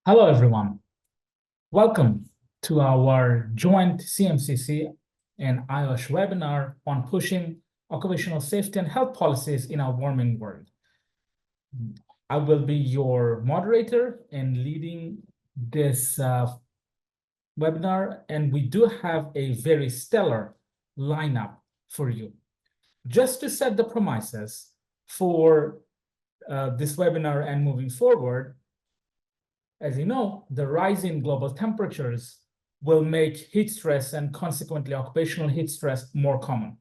Hello, everyone. Welcome to our joint CMCC and IOSH webinar on pushing occupational safety and health policies in our warming world. I will be your moderator and leading this webinar, and we do have a very stellar lineup for you. Just to set the premises for this webinar and moving forward, as you know, the rise in global temperatures will make heat stress and consequently occupational heat stress more common.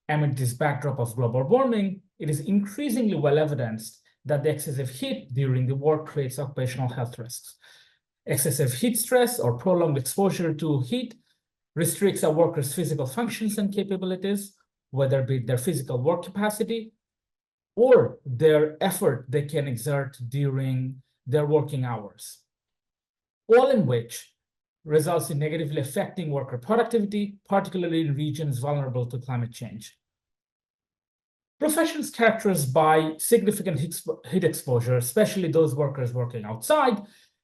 Amid this backdrop of global warming, it is increasingly well evidenced that the excessive heat during the work creates occupational health risks. Excessive heat stress or prolonged exposure to heat restricts a worker's physical functions and capabilities, whether it be their physical work capacity or their effort they can exert during their working hours, all in which results in negatively affecting worker productivity, particularly in regions vulnerable to climate change. Professions characterized by significant heat exposure, especially those workers working outside,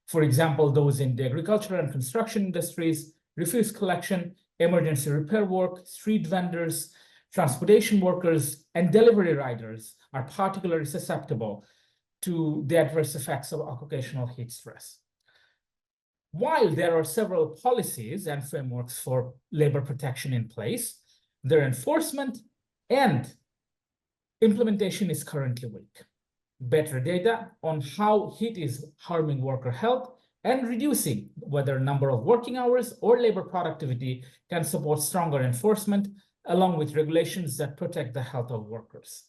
for example, those in the agricultural and construction industries, refuse collection, emergency repair work, street vendors, transportation workers, and delivery riders are particularly susceptible to the adverse effects of occupational heat stress. While there are several policies and frameworks for labor protection in place, their enforcement and implementation is currently weak. Better data on how heat is harming worker health and reducing whether number of working hours or labor productivity can support stronger enforcement, along with regulations that protect the health of workers.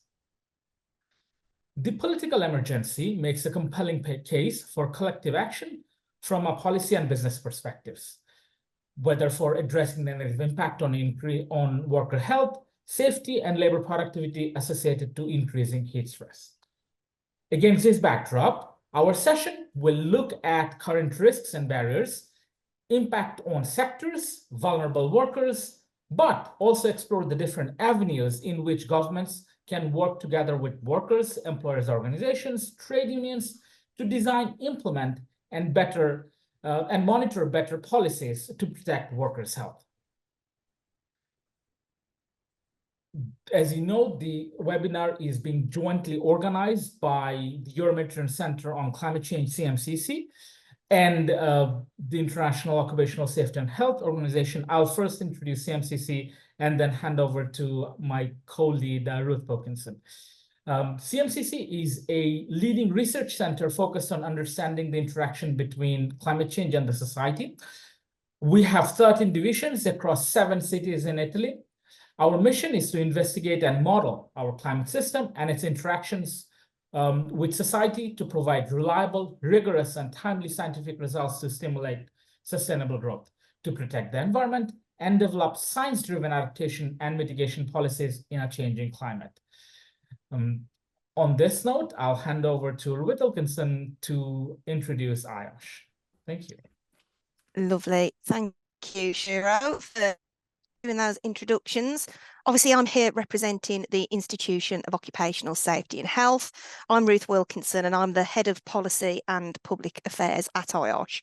The political emergency makes a compelling case for collective action from a policy and business perspectives, whether for addressing the negative impact on worker health, safety, and labor productivity associated to increasing heat stress. Against this backdrop, our session will look at current risks and barriers, impact on sectors, vulnerable workers, but also explore the different avenues in which governments can work together with workers, employers' organizations, trade unions to design, implement, and monitor better policies to protect workers' health. As you know, the webinar is being jointly organized by the Euromediterranean Center on Climate Change, CMCC, and the International Occupational Safety and Health Organization. I'll first introduce CMCC and then hand over to my co-lead, Ruth Wilkinson. CMCC is a leading research center focused on understanding the interaction between climate change and the society. We have 13 divisions across 7 cities in Italy. Our mission is to investigate and model our climate system and its interactions with society to provide reliable, rigorous, and timely scientific results to stimulate sustainable growth, to protect the environment, and develop science-driven adaptation and mitigation policies in a changing climate. On this note, I'll hand over to Ruth Wilkinson to introduce IOSH. Thank you. Lovely. Thank you, Shiro, for doing those introductions. Obviously, I'm here representing the Institution of Occupational Safety and Health. I'm Ruth Wilkinson, and I'm the Head of Policy and Public Affairs at IOSH.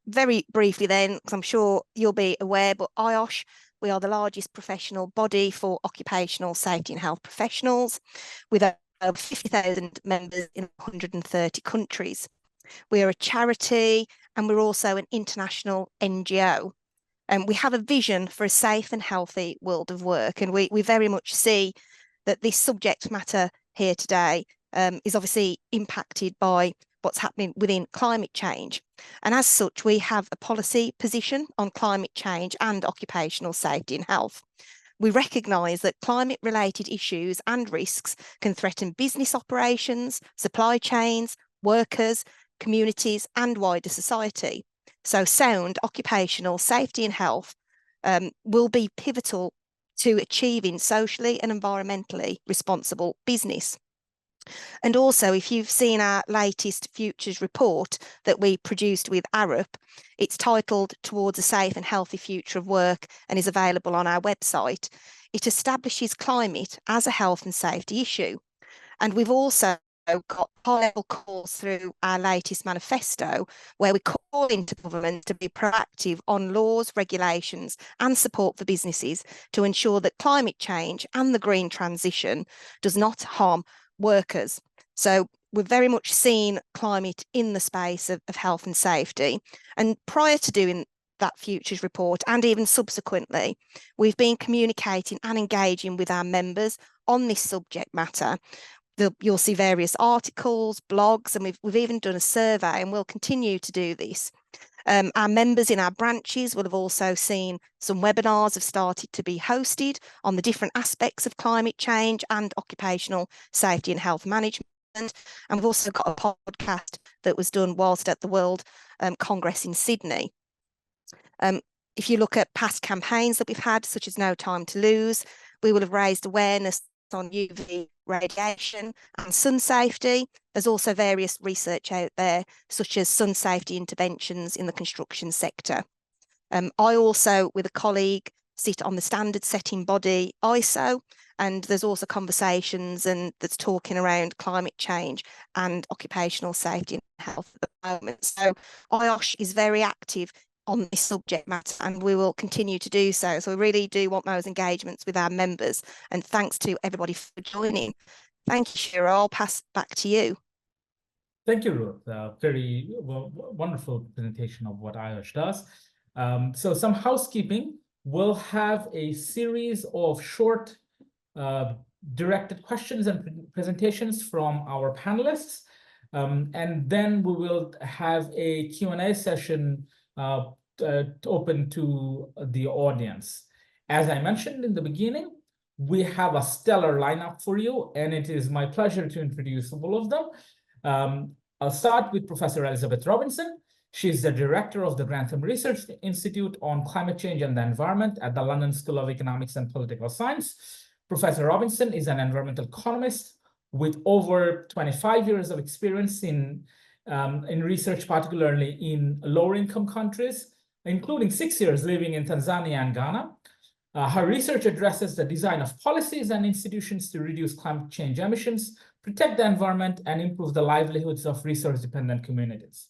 Very briefly then, because I'm sure you'll be aware, but IOSH, we are the largest professional body for occupational safety and health professionals, with over 50,000 members in 130 countries. We are a charity, and we're also an international NGO. And we have a vision for a safe and healthy world of work. And we very much see that this subject matter here today is obviously impacted by what's happening within climate change. And as such, we have a policy position on climate change and occupational safety and health. We recognise that climate-related issues and risks can threaten business operations, supply chains, workers, communities, and wider society. So sound occupational safety and health will be pivotal to achieving socially and environmentally responsible business. And also, if you've seen our latest futures report that we produced with Arup, it's titled Towards a Safe and Healthy Future of Work and is available on our website. It establishes climate as a health and safety issue. And we've also got high-level calls through our latest manifesto, where we call into government to be proactive on laws, regulations, and support for businesses to ensure that climate change and the green transition does not harm workers. So we've very much seen climate in the space of health and safety. And prior to doing that futures report, and even subsequently, we've been communicating and engaging with our members on this subject matter. You'll see various articles, blogs, and we've even done a survey, and we'll continue to do this. Our members in our branches will have also seen some webinars have started to be hosted on the different aspects of climate change and occupational safety and health management. And we've also got a podcast that was done whilst at the World Congress in Sydney. If you look at past campaigns that we've had, such as No Time to Lose, we will have raised awareness on UV radiation and sun safety. There's also various research out there, such as sun safety interventions in the construction sector. I also, with a colleague, sit on the standard setting body ISO, and there's also conversations that's talking around climate change and occupational safety and health at the moment. So IOSH is very active on this subject matter, and we will continue to do so. So we really do want those engagements with our members, and thanks to everybody for joining. Thank you, Shira. I'll pass back to you. Thank you, Ruth. Very wonderful presentation of what IOSH does. So some housekeeping. We'll have a series of short directed questions and presentations from our panelists. And then we will have a Q&A session open to the audience. As I mentioned in the beginning, we have a stellar lineup for you, and it is my pleasure to introduce all of them. I'll start with Professor Elizabeth Robinson. She's the director of the Grantham Research Institute on Climate Change and the Environment at the London School of Economics and Political Science. Professor Robinson is an environmental economist with over 25 years of experience in research, particularly in lower-income countries, including 6 years living in Tanzania and Ghana. Her research addresses the design of policies and institutions to reduce climate change emissions, protect the environment, and improve the livelihoods of resource-dependent communities.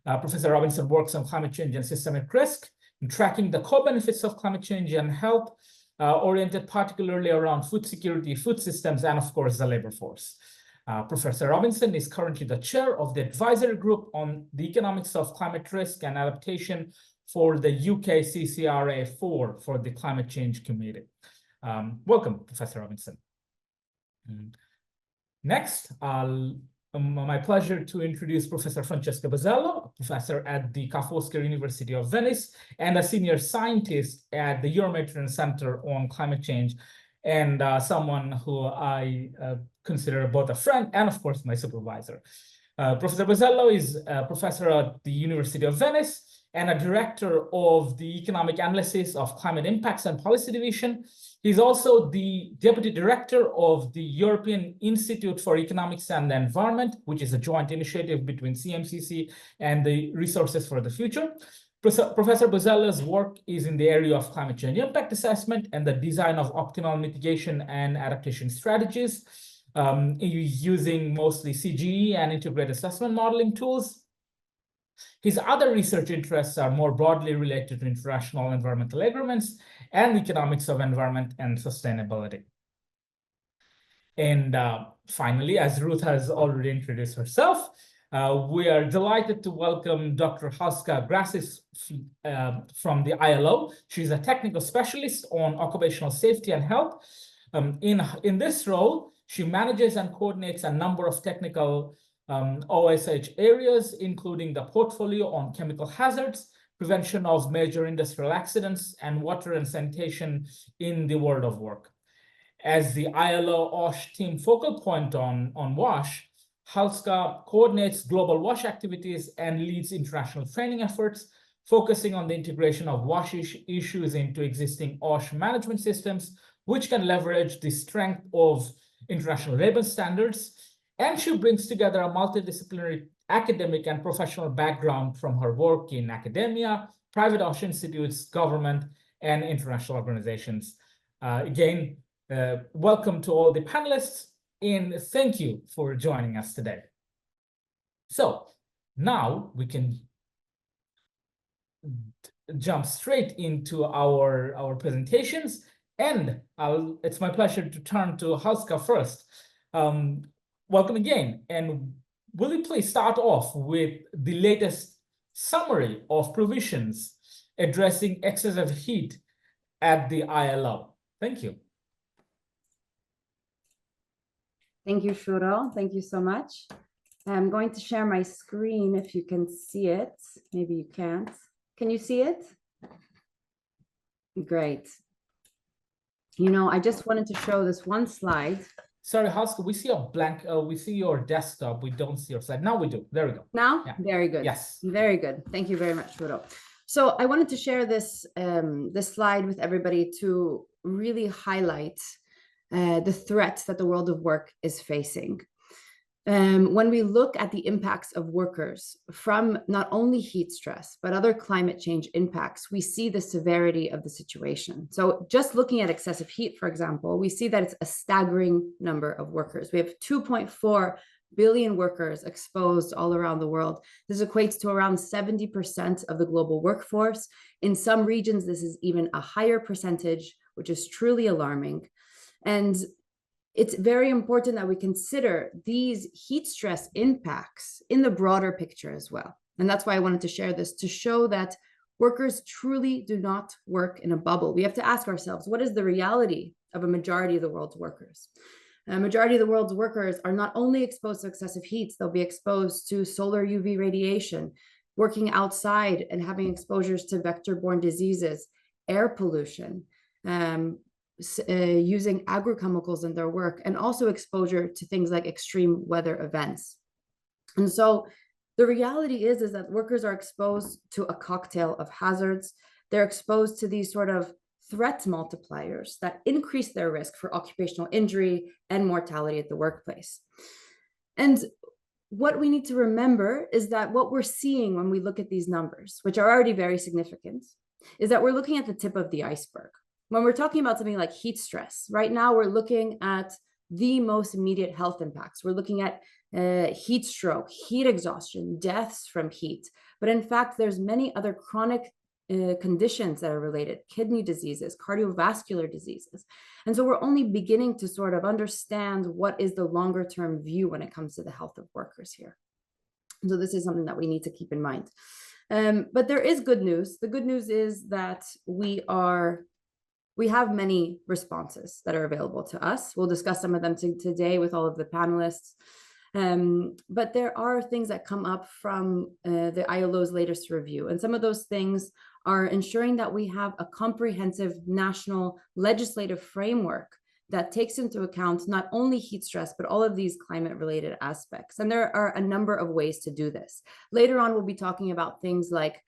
Professor Robinson works on climate change and systemic risk, in tracking the co-benefits of climate change and health, oriented particularly around food security, food systems, and of course, the labor force. Professor Robinson is currently the chair of the advisory group on the economics of climate risk and adaptation for the UK CCRA4 for the Climate Change Committee. Welcome, Professor Robinson. Next, my pleasure to introduce Professor Francesca Bosello, a professor at the Ca' Foscari University of Venice and a senior scientist at the Euromediterranean Center on Climate Change, and someone who I consider both a friend and, of course, my supervisor. Professor Bosello is a professor at the University of Venice and a director of the Economic Analysis of Climate Impacts and Policy Division. He's also the deputy director of the European Institute for Economics and the Environment, which is a joint initiative between CMCC and the Resources for the Future. Professor Bosello's work is in the area of climate change impact assessment and the design of optimal mitigation and adaptation strategies, using mostly CGE and integrated assessment modeling tools. His other research interests are more broadly related to international environmental agreements and economics of environment and sustainability. And finally, as Ruth has already introduced herself, we are delighted to welcome Dr. Halska Grasis from the ILO. She's a technical specialist on occupational safety and health. In this role, she manages and coordinates a number of technical OSH areas, including the portfolio on chemical hazards, prevention of major industrial accidents, and water and sanitation in the world of work. As the ILO OSH team focal point on WASH, Halska coordinates global WASH activities and leads international training efforts, focusing on the integration of WASH issues into existing OSH management systems, which can leverage the strength of international labor standards. And she brings together a multidisciplinary academic and professional background from her work in academia, private OSH institutes, government, and international organizations. Again, welcome to all the panelists. and thank you for joining us today. So now we can jump straight into our presentations, and it's my pleasure to turn to Halska first. Welcome again, and will you please start off with the latest summary of provisions addressing excessive heat at the ILO? Thank you. Thank you, Shuro. Thank you so much. I'm going to share my screen if you can see it. Maybe you can't. Can you see it? Great. You know, I just wanted to show this one slide. Sorry, Halska, we see a blank, we see your desktop. We don't see your slide. Now we do. There we go. Now? Yeah. Very good. Yes. Very good. Thank you very much, Shuro. So I wanted to share this, this slide with everybody to really highlight the threats that the world of work is facing. When we look at the impacts of workers from not only heat stress, but other climate change impacts, we see the severity of the situation. So just looking at excessive heat, for example, we see that it's a staggering number of workers. We have 2.4 billion workers exposed all around the world. This equates to around 70% of the global workforce. In some regions, this is even a higher percentage, which is truly alarming. And it's very important that we consider these heat stress impacts in the broader picture as well. And that's why I wanted to share this, to show that workers truly do not work in a bubble. We have to ask ourselves, what is the reality of a majority of the world's workers? A majority of the world's workers are not only exposed to excessive heat, they'll be exposed to solar UV radiation, working outside and having exposures to vector-borne diseases, air pollution, using agrochemicals in their work, and also exposure to things like extreme weather events. And so the reality is that workers are exposed to a cocktail of hazards. They're exposed to these sort of threat multipliers that increase their risk for occupational injury and mortality at the workplace. And what we need to remember is that what we're seeing when we look at these numbers, which are already very significant, is that we're looking at the tip of the iceberg. When we're talking about something like heat stress, right now we're looking at the most immediate health impacts. We're looking at heat stroke, heat exhaustion, deaths from heat. But in fact, there's many other chronic conditions that are related, kidney diseases, cardiovascular diseases. And so we're only beginning to sort of understand what is the longer term view when it comes to the health of workers here. So this is something that we need to keep in mind. But there is good news. The good news is that we have many responses that are available to us. We'll discuss some of them today with all of the panelists. But there are things that come up from the ILO's latest review. And some of those things are ensuring that we have a comprehensive national legislative framework that takes into account not only heat stress, but all of these climate-related aspects. And there are a number of ways to do this. Later on, we'll be talking about things like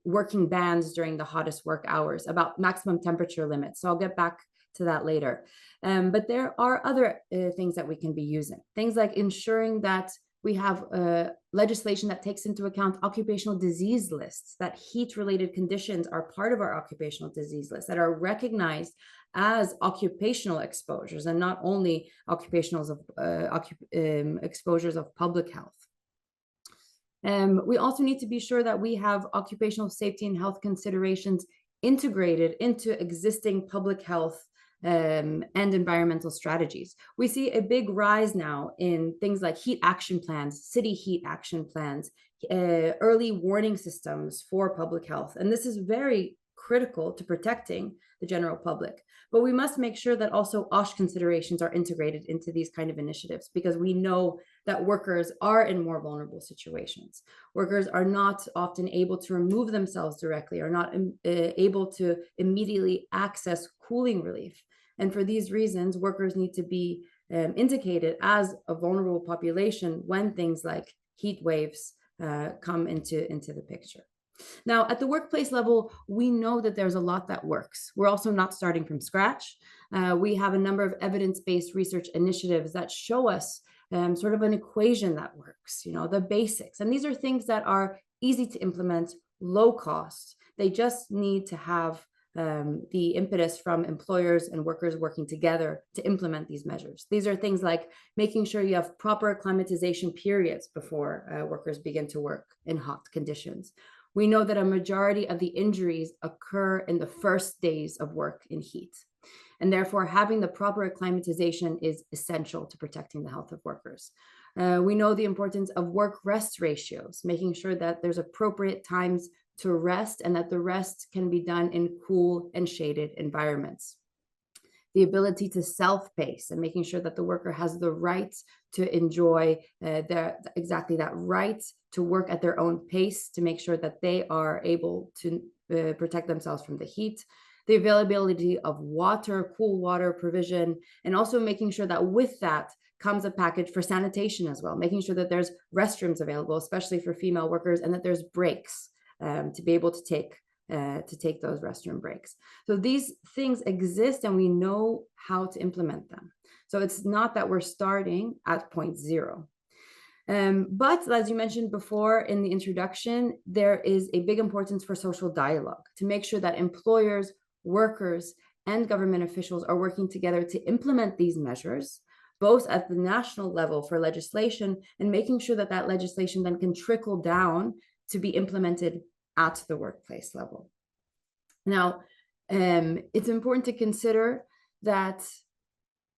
working bans during the hottest work hours, about maximum temperature limits. So I'll get back to that later. But there are other things that we can be using. Things like ensuring that we have legislation that takes into account occupational disease lists, that heat-related conditions are part of our occupational disease list, that are recognized as occupational exposures and not only occupational exposures of public health. We also need to be sure that we have occupational safety and health considerations integrated into existing public health and environmental strategies. We see a big rise now in things like heat action plans, city heat action plans, early warning systems for public health. And this is very critical to protecting the general public. But we must make sure that also OSH considerations are integrated into these kind of initiatives, because we know that workers are in more vulnerable situations. Workers are not often able to remove themselves directly, are not able to immediately access cooling relief. And for these reasons, workers need to be indicated as a vulnerable population when things like heat waves come into the picture. Now, at the workplace level, we know that there's a lot that works. We're also not starting from scratch. We have a number of evidence-based research initiatives that show us sort of an equation that works, you know, the basics. And these are things that are easy to implement, low cost. They just need to have the impetus from employers and workers working together to implement these measures. These are things like making sure you have proper acclimatization periods before workers begin to work in hot conditions. We know that a majority of the injuries occur in the first days of work in heat. And therefore, having the proper acclimatization is essential to protecting the health of workers. We know the importance of work-rest ratios, making sure that there's appropriate times to rest and that the rest can be done in cool and shaded environments. The ability to self-pace and making sure that the worker has the right to enjoy exactly that right to work at their own pace, to make sure that they are able to protect themselves from the heat. The availability of water, cool water provision, and also making sure that with that comes a package for sanitation as well, making sure that there's restrooms available, especially for female workers, and that there's breaks to be able to take those restroom breaks. So these things exist and we know how to implement them. So it's not that we're starting at point zero. But as you mentioned before in the introduction, there is a big importance for social dialogue to make sure that employers, workers, and government officials are working together to implement these measures, both at the national level for legislation and making sure that that legislation then can trickle down to be implemented at the workplace level. Now, it's important to consider that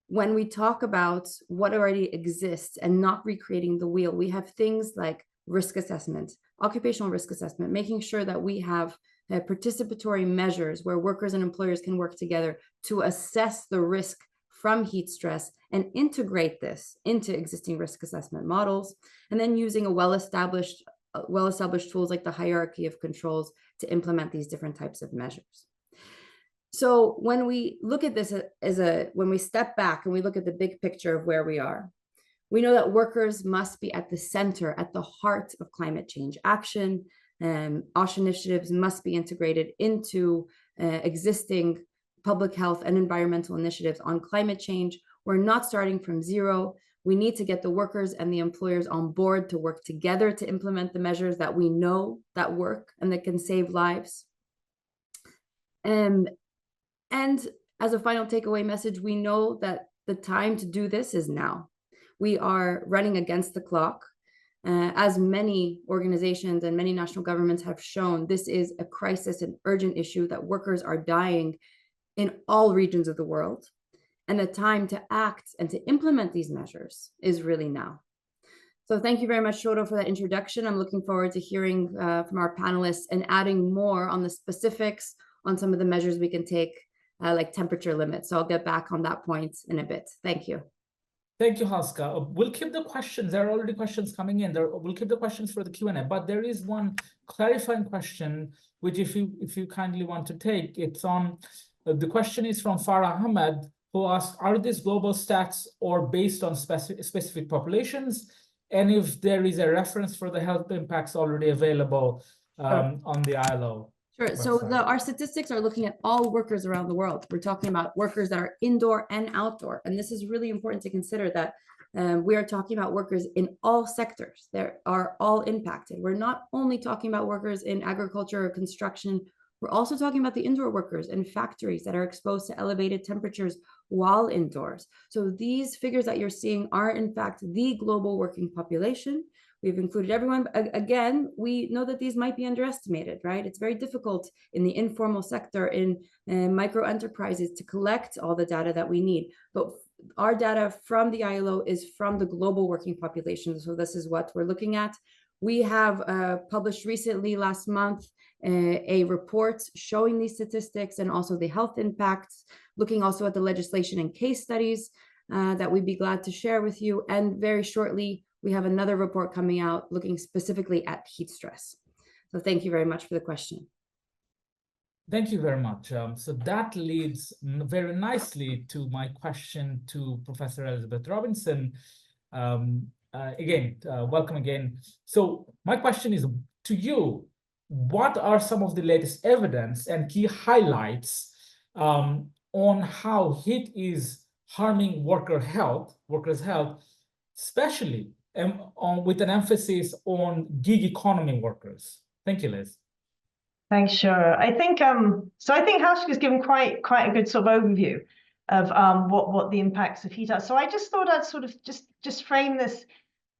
when we talk about what already exists and not recreating the wheel, we have things like risk assessment, occupational risk assessment, making sure that we have participatory measures where workers and employers can work together to assess the risk from heat stress and integrate this into existing risk assessment models, and then using a well-established tools like the hierarchy of controls to implement these different types of measures. So when we look at this when we step back and we look at the big picture of where we are, we know that workers must be at the center, at the heart of climate change action. OSH initiatives must be integrated into existing public health and environmental initiatives on climate change. We're not starting from zero. We need to get the workers and the employers on board to work together to implement the measures that we know that work and that can save lives. And as a final takeaway message, we know that the time to do this is now. We are running against the clock. As many organizations and many national governments have shown, this is a crisis, an urgent issue, that workers are dying in all regions of the world. And the time to act and to implement these measures is really now. So thank you very much, Shodo, for that introduction. I'm looking forward to hearing from our panelists and adding more on the specifics on some of the measures we can take, like temperature limits. So I'll get back on that point in a bit. Thank you. Thank you, Haska. We'll keep the questions. There are already questions coming in. We'll keep the questions for the Q&A, but there is one clarifying question, which if you kindly want to take, it's on, the question is from Farah Ahmed, who asked, are these global stats or based on specific populations? And if there is a reference for the health impacts already available on the ILO. Sure. So our statistics are looking at all workers around the world. We're talking about workers that are indoor and outdoor. And this is really important to consider that we are talking about workers in all sectors. They are all impacted. We're not only talking about workers in agriculture or construction. We're also talking about the indoor workers in factories that are exposed to elevated temperatures while indoors. So these figures that you're seeing are in fact the global working population. We've included everyone. Again, we know that these might be underestimated, right? It's very difficult in the informal sector, in micro enterprises, to collect all the data that we need. But our data from the ILO is from the global working population. So this is what we're looking at. We have published recently, last month, a report showing these statistics and also the health impacts, looking also at the legislation and case studies that we'd be glad to share with you. And very shortly, we have another report coming out looking specifically at heat stress. So thank you very much for the question. Thank you very much. So that leads very nicely to my question to Professor Elizabeth Robinson. Again, welcome again. So my question is to you, what are some of the latest evidence and key highlights on how heat is harming workers' health, especially with an emphasis on gig economy workers? Thank you, Liz. Thanks, Shura. I think so. I think Hauschka has given quite a good sort of overview of what the impacts of heat are. So I just thought I'd sort of just frame this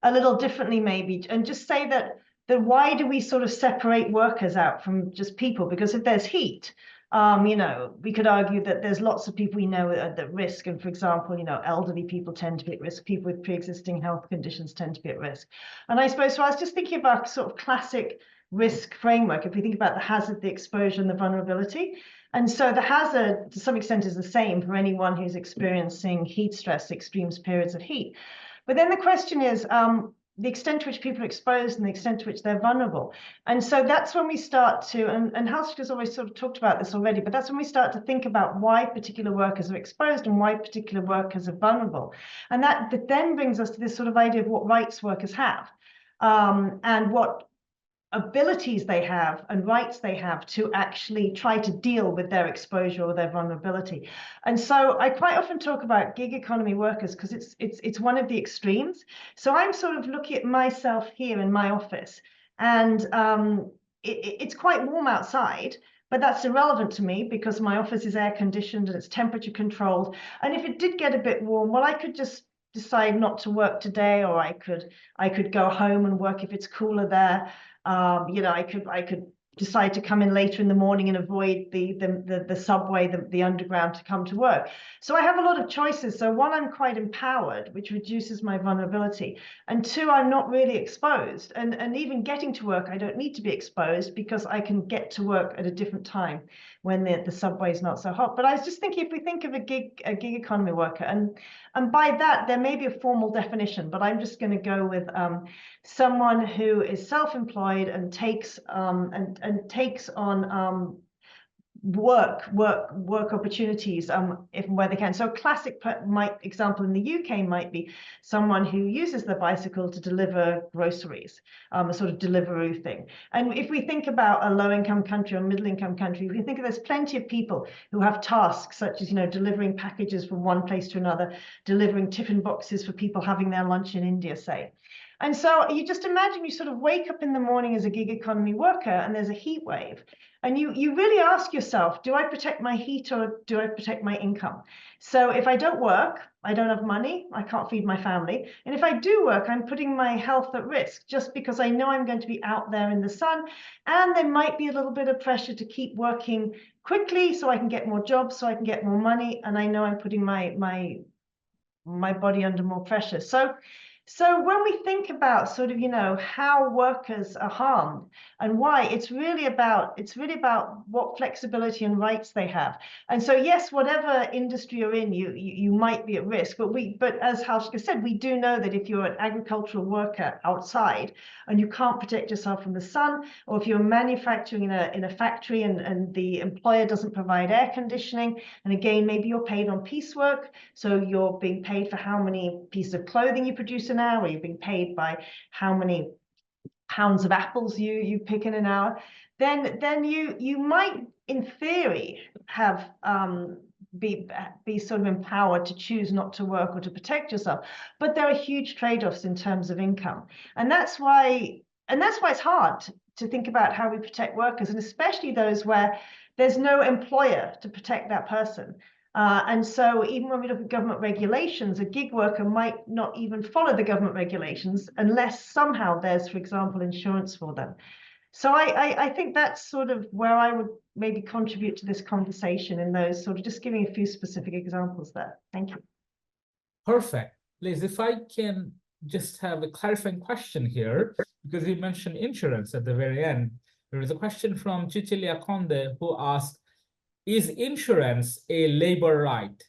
a little differently, maybe, and just say that why do we sort of separate workers out from just people? Because if there's heat, you know, we could argue that there's lots of people we know at risk. And for example, you know, elderly people tend to be at risk. People with pre-existing health conditions tend to be at risk. And I suppose, so I was just thinking about sort of classic risk framework. If we think about the hazard, the exposure, and the vulnerability. And so the hazard, to some extent, is the same for anyone who's experiencing heat stress, extreme periods of heat. But then the question is the extent to which people are exposed and the extent to which they're vulnerable. And so that's when we start to, and Hauschka's always sort of talked about this already, but that's when we start to think about why particular workers are exposed and why particular workers are vulnerable. And that then brings us to this sort of idea of what rights workers have and what abilities they have and rights they have to actually try to deal with their exposure or their vulnerability. And so I quite often talk about gig economy workers because it's one of the extremes. So I'm sort of looking at myself here in my office, and it's quite warm outside, but that's irrelevant to me because my office is air conditioned and it's temperature controlled. And if it did get a bit warm, well, I could just decide not to work today, or I could go home and work if it's cooler there. You know, I could decide to come in later in the morning and avoid the subway, the underground to come to work. So I have a lot of choices. So one, I'm quite empowered, which reduces my vulnerability. And two, I'm not really exposed. And even getting to work, I don't need to be exposed because I can get to work at a different time when the subway is not so hot. But I was just thinking, if we think of a gig economy worker, and by that, there may be a formal definition, but I'm just going to go with someone who is self-employed and takes on work opportunities if and where they can. So a classic example in the UK might be someone who uses the bicycle to deliver groceries, a sort of Deliveroo thing. And if we think about a low-income country or middle-income country, we think there's plenty of people who have tasks such as, you know, delivering packages from one place to another, delivering tiffin boxes for people having their lunch in India, say. And so you just imagine you sort of wake up in the morning as a gig economy worker and there's a heat wave. And you really ask yourself, do I protect my heat or do I protect my income? So if I don't work, I don't have money, I can't feed my family. And if I do work, I'm putting my health at risk just because I know I'm going to be out there in the sun. And there might be a little bit of pressure to keep working quickly so I can get more jobs, so I can get more money. And I know I'm putting my body under more pressure. So when we think about sort of, you know, how workers are harmed and why, it's really about what flexibility and rights they have. And so, yes, whatever industry you're in, you might be at risk, but as Hauschka said, we do know that if you're an agricultural worker outside and you can't protect yourself from the sun, or if you're manufacturing in a factory and the employer doesn't provide air conditioning, and again, maybe you're paid on piecework, so you're being paid for how many pieces of clothing you produce an hour, you're being paid by how many pounds of apples you pick in an hour, then you might, in theory, have be sort of empowered to choose not to work or to protect yourself. But there are huge trade-offs in terms of income, and that's why it's hard to think about how we protect workers, and especially those where there's no employer to protect that person. And so even when we look at government regulations, a gig worker might not even follow the government regulations unless somehow there's, for example, insurance for them. So I think that's sort of where I would maybe contribute to this conversation, in those sort of just giving a few specific examples there. Thank you. Perfect. Liz, if I can just have a clarifying question here, because you mentioned insurance at the very end. There is a question from Cecilia Conde who asked, is insurance a labor right?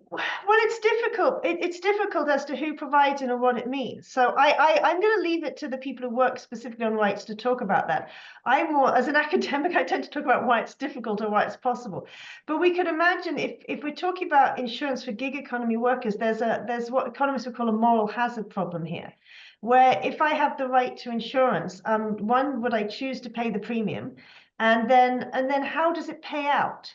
Well, it's difficult. It's difficult as to who provides it and what it means. So I'm going to leave it to the people who work specifically on rights to talk about that. I'm more, as an academic, I tend to talk about why it's difficult or why it's possible. But we could imagine if we're talking about insurance for gig economy workers, there's what economists would call a moral hazard problem here, where if I have the right to insurance, one, would I choose to pay the premium? And then how does it pay out?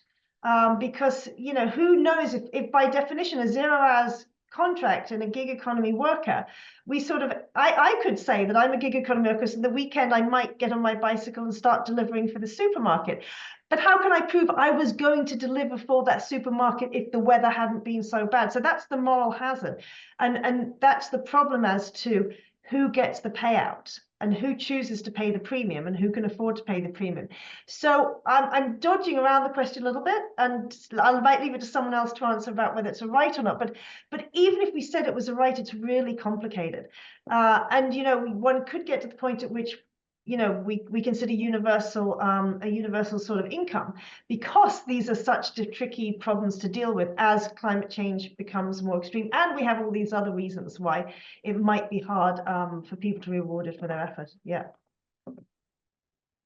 Because, you know, who knows if by definition a 0 hours contract and a gig economy worker, we sort of, I could say that I'm a gig economy worker, so the weekend I might get on my bicycle and start delivering for the supermarket. But how can I prove I was going to deliver for that supermarket if the weather hadn't been so bad? So that's the moral hazard. And that's the problem as to who gets the payout and who chooses to pay the premium and who can afford to pay the premium. So I'm dodging around the question a little bit, and I might leave it to someone else to answer about whether it's a right or not. But even if we said it was a right, it's really complicated. And, you know, one could get to the point at which, you know, we consider universal a universal sort of income, because these are such tricky problems to deal with as climate change becomes more extreme, and we have all these other reasons why it might be hard for people to be rewarded for their effort. Yeah.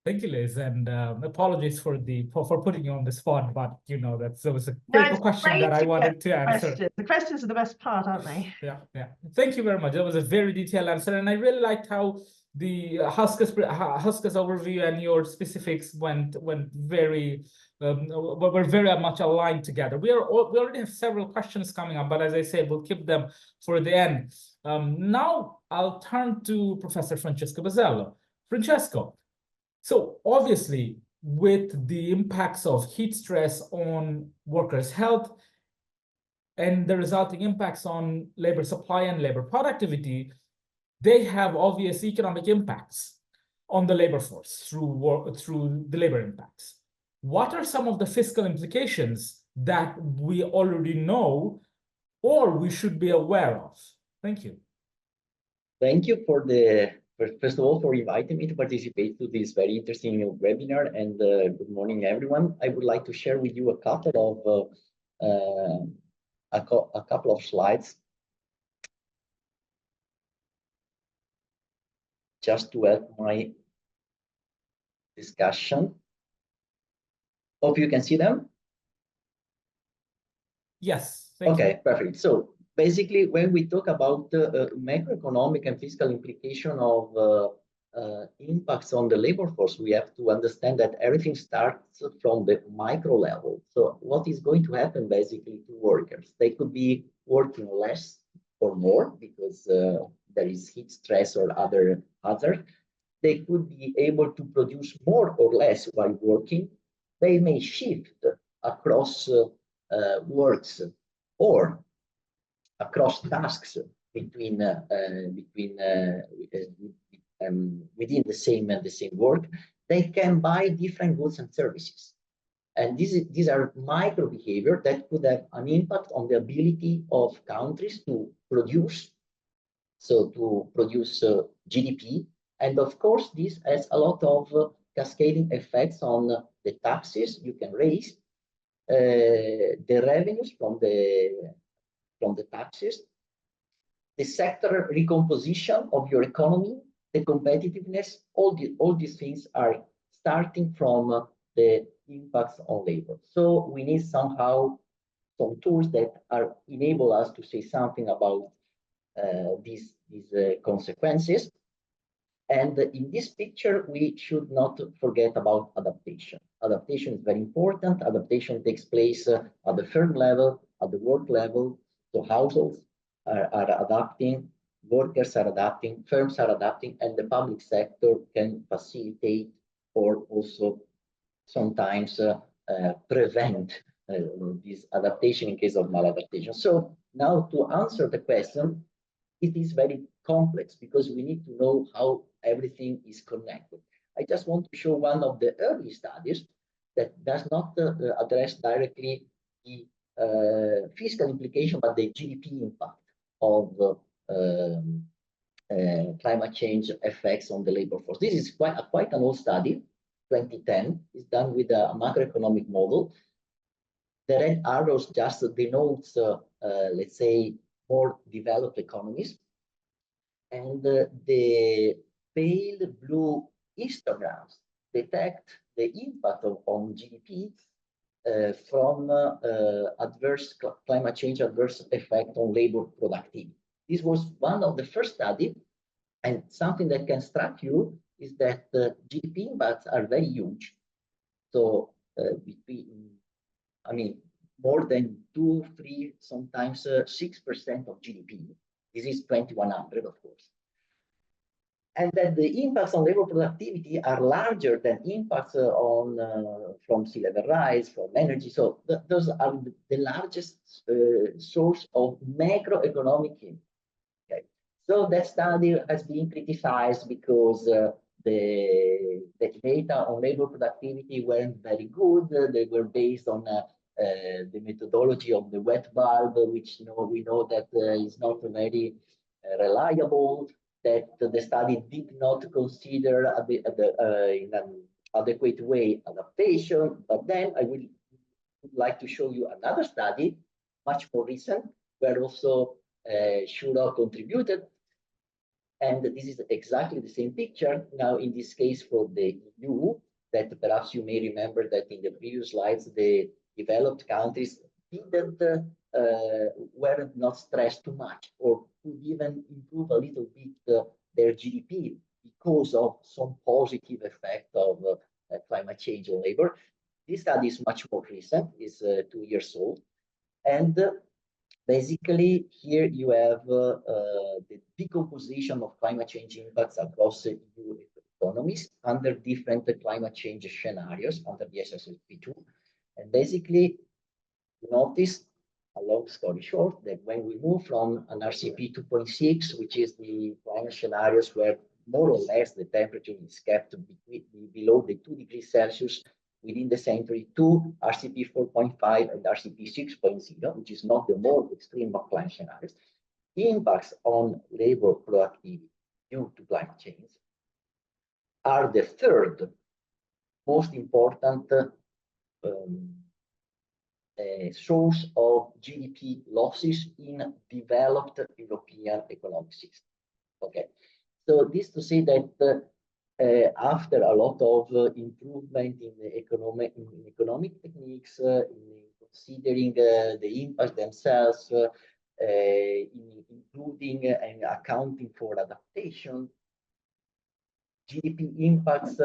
Thank you, Liz, and apologies for putting you on the spot, but you know that was a critical question that I wanted to answer. The questions are the best part, aren't they? Yeah, yeah. Thank you very much. That was a very detailed answer, and I really liked how the Huska's overview and your specifics were very much aligned together. We already have several questions coming up, but as I said, we'll keep them for the end. Now I'll turn to Professor Francesco Bazzello. Francesco, so obviously, with the impacts of heat stress on workers' health and the resulting impacts on labor supply and labor productivity, they have obvious economic impacts on the labor force through the labor impacts. What are some of the fiscal implications that we already know or we should be aware of? Thank you. Thank you first of all, for inviting me to participate to this very interesting webinar, and good morning, everyone. I would like to share with you a couple of slides just to help my discussion. Hope you can see them. Yes. Okay, perfect. So basically, when we talk about macroeconomic and fiscal implication of impacts on the labor force, we have to understand that everything starts from the micro level. So what is going to happen basically to workers? They could be working less or more because there is heat stress or other hazard. They could be able to produce more or less while working. They may shift across works or across tasks within the same work. They can buy different goods and services, and these are micro behavior that could have an impact on the ability of countries to produce, so to produce GDP. And of course, this has a lot of cascading effects on the taxes you can raise, the revenues from the taxes, the sector recomposition of your economy, the competitiveness. All these things are starting from the impacts on labor. So we need somehow some tools that enable us to say something about these consequences. And in this picture, we should not forget about adaptation. Adaptation is very important. Adaptation takes place at the firm level, at the work level. So households are adapting, workers are adapting, firms are adapting, and the public sector can facilitate or also sometimes prevent this adaptation in case of maladaptation. So now to answer the question, it is very complex because we need to know how everything is connected. I just want to show one of the early studies that does not address directly the fiscal implication, but the GDP impact of climate change effects on the labor force. This is quite an old study, 2010. It's done with a macroeconomic model. The red arrows just denotes, let's say, more developed economies. And the pale blue histograms detect the impact on GDP from adverse climate change, adverse effect on labor productivity. This was one of the first studies, and something that can strike you is that GDP impacts are very huge. So more than 2, 3, sometimes 6% of GDP. This is 2100, of course. And that the impacts on labor productivity are larger than impacts on from sea level rise, from energy. So those are the largest source of macroeconomic impact. Okay. So that study has been criticized because the data on labor productivity weren't very good. They were based on the methodology of the wet bulb, which we know that is not very reliable. That the study did not consider in an adequate way adaptation. But then I would like to show you another study, much more recent, where also Shura contributed. And this is exactly the same picture. Now, in this case, for the EU, that perhaps you may remember that in the previous slides, the developed countries were not stressed too much, or could even improve a little bit their GDP because of some positive effect of climate change on labor. This study is much more recent, is 2 years old. And basically, here you have the decomposition of climate change impacts across EU economies under different climate change scenarios under the SSLP2. And basically, you notice, a long story short, that when we move from an RCP 2.6, which is the climate scenarios where more or less the temperature is kept below the 2 degrees Celsius within the century, to RCP 4.5 and RCP 6.0, which is not the more extreme of climate scenarios, the impacts on labor productivity due to climate change are the third most important source of GDP losses in developed European economic system. Okay, so this to say that after a lot of improvement in the economic techniques, in considering the impact themselves, including and accounting for adaptation, GDP impacts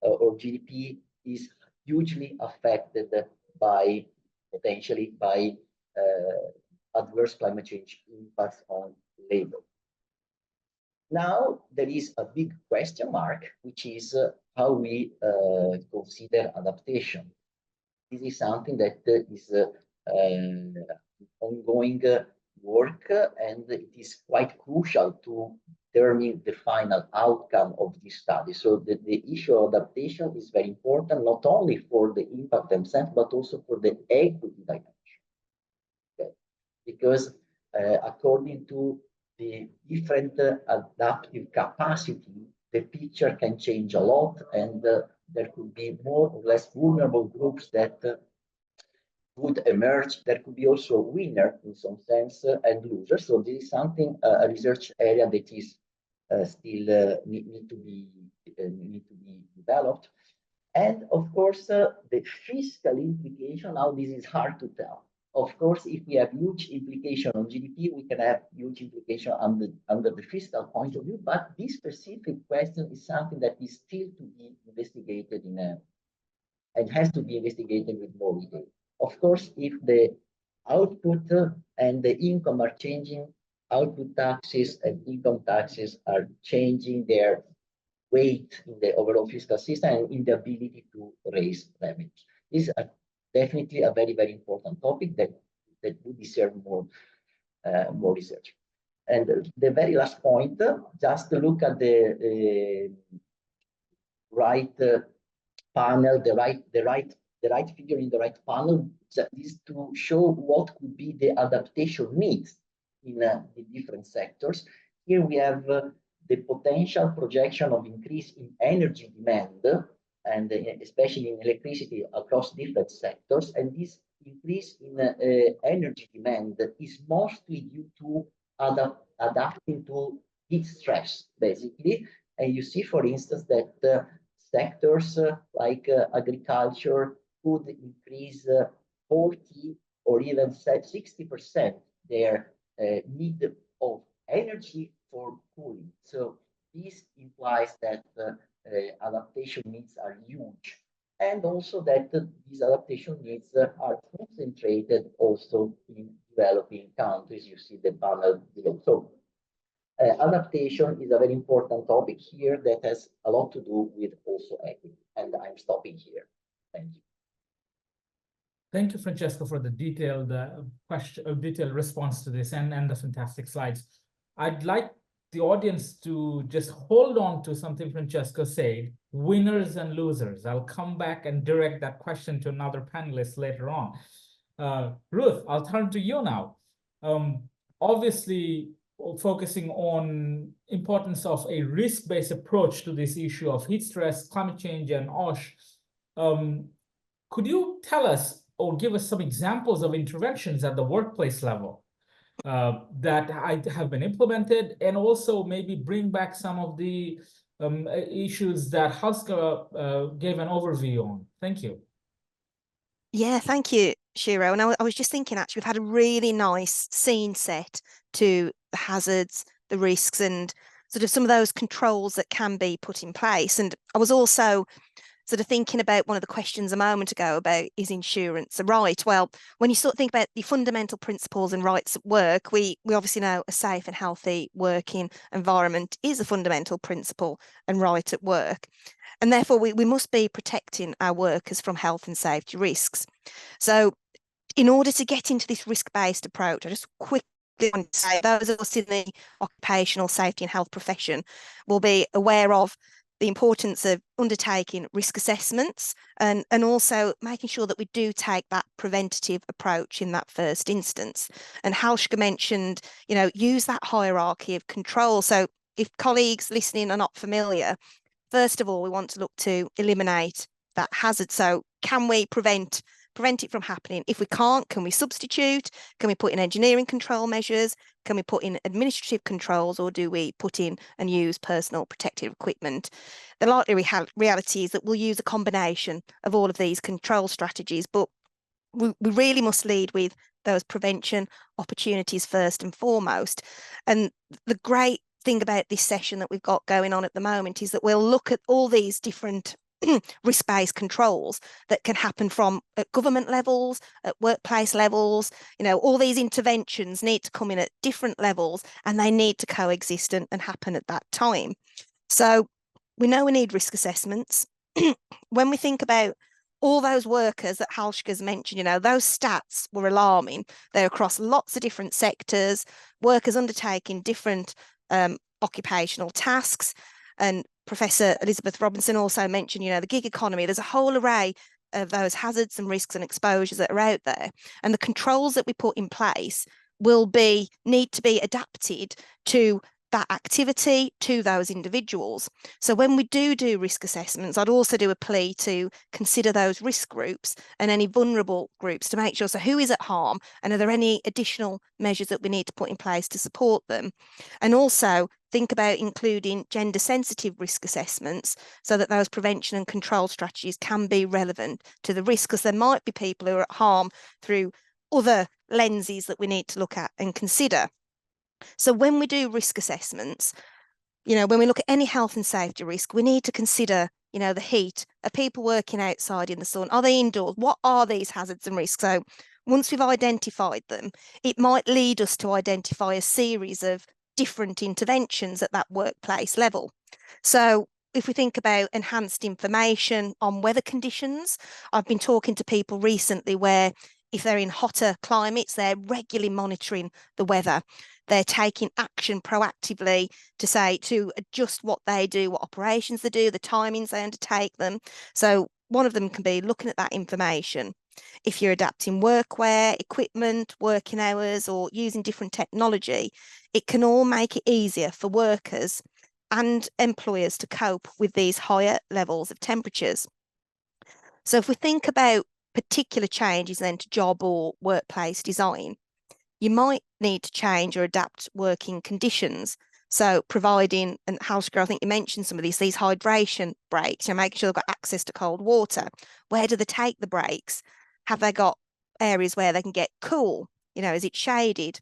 or GDP is hugely affected by potentially by adverse climate change impacts on labor. Now, there is a big question mark, which is how we consider adaptation. This is something that is ongoing work, and it is quite crucial to determine the final outcome of this study. So the issue of adaptation is very important, not only for the impact themselves, but also for the equity dimension. Okay. Because according to the different adaptive capacity, the picture can change a lot, and there could be more or less vulnerable groups that would emerge. There could be also a winner in some sense and loser. So this is something, a research area that is still need to be developed. And of course, the fiscal implication, now this is hard to tell. Of course, if we have huge implication on GDP, we can have huge implication under the fiscal point of view, but this specific question is something that is still to be investigated and has to be investigated with more detail. Of course, if the output and the income are changing, output taxes and income taxes are changing their weight in the overall fiscal system and in the ability to raise revenues. This is definitely a very, very important topic that would deserve more research. And the very last point, just to look at the right panel, the right figure in the right panel, is to show what could be the adaptation needs in the different sectors. Here we have the potential projection of increase in energy demand, and especially in electricity across different sectors. And this increase in energy demand is mostly due to adapting to heat stress, basically. And you see, for instance, that sectors like agriculture could increase 40 or even 60% their need of energy for cooling. So this implies that adaptation needs are huge and also that these adaptation needs are concentrated also in developing countries. You see the panel below. So adaptation is a very important topic here that has a lot to do with also equity. And I'm stopping here. Thank you. Thank you, Francesco, for the detailed detailed response to this and the fantastic slides. I'd like the audience to just hold on to something Francesco said, winners and losers. I'll come back and direct that question to another panelist later on. Ruth, I'll turn to you now. Obviously, focusing on importance of a risk-based approach to this issue of heat stress, climate change, and OSH. Could you tell us or give us some examples of interventions at the workplace level that have been implemented, and also maybe bring back some of the issues that Halska gave an overview on? Thank you. Yeah, thank you, Shiro. And I was just thinking, actually, we've had a really nice scene set to the hazards, the risks, and sort of some of those controls that can be put in place. And I was also sort of thinking about one of the questions a moment ago about, is insurance a right? Well, when you sort of think about the fundamental principles and rights at work, we obviously know a safe and healthy working environment is a fundamental principle and right at work. And therefore, we must be protecting our workers from health and safety risks. So in order to get into this risk-based approach, I just quickly want to say those of us in the occupational safety and health profession will be aware of the importance of undertaking risk assessments and also making sure that we do take that preventative approach in that first instance. And Halska mentioned, use that hierarchy of control. So if colleagues listening are not familiar, first of all, we want to look to eliminate that hazard. So can we prevent it from happening? If we can't, can we substitute? Can we put in engineering control measures? Can we put in administrative controls, or do we put in and use personal protective equipment? The likely reality is that we'll use a combination of all of these control strategies, but we really must lead with those prevention opportunities first and foremost. And the great thing about this session that we've got going on at the moment is that we'll look at all these different risk-based controls that can happen from at government levels, at workplace levels. All these interventions need to come in at different levels, and they need to coexist and happen at that time. So we know we need risk assessments. When we think about all those workers that Halska's mentioned, those stats were alarming. They're across lots of different sectors, workers undertaking different occupational tasks. And Professor Elizabeth Robinson also mentioned, the gig economy. There's a whole array of those hazards and risks and exposures that are out there. And the controls that we put in place will need to be adapted to that activity, to those individuals. So when we do risk assessments, I'd also do a plea to consider those risk groups and any vulnerable groups to make sure, so who is at harm, and are there any additional measures that we need to put in place to support them? And also think about including gender sensitive risk assessments so that those prevention and control strategies can be relevant to the risk, because there might be people who are at harm through other lenses that we need to look at and consider. So when we do risk assessments, when we look at any health and safety risk, we need to consider, the heat. Are people working outside in the sun? Are they indoors? What are these hazards and risks? So once we've identified them, it might lead us to identify a series of different interventions at that workplace level. So if we think about enhanced information on weather conditions, I've been talking to people recently where if they're in hotter climates, they're regularly monitoring the weather. They're taking action proactively to adjust what they do, what operations they do, the timings they undertake them. So one of them can be looking at that information. If you're adapting workwear, equipment, working hours, or using different technology, it can all make it easier for workers and employers to cope with these higher levels of temperatures. So if we think about particular changes then to job or workplace design, you might need to change or adapt working conditions. So providing, and Halska, I think you mentioned some of these hydration breaks, making sure they've got access to cold water. Where do they take the breaks? Have they got areas where they can get cool? Is it shaded?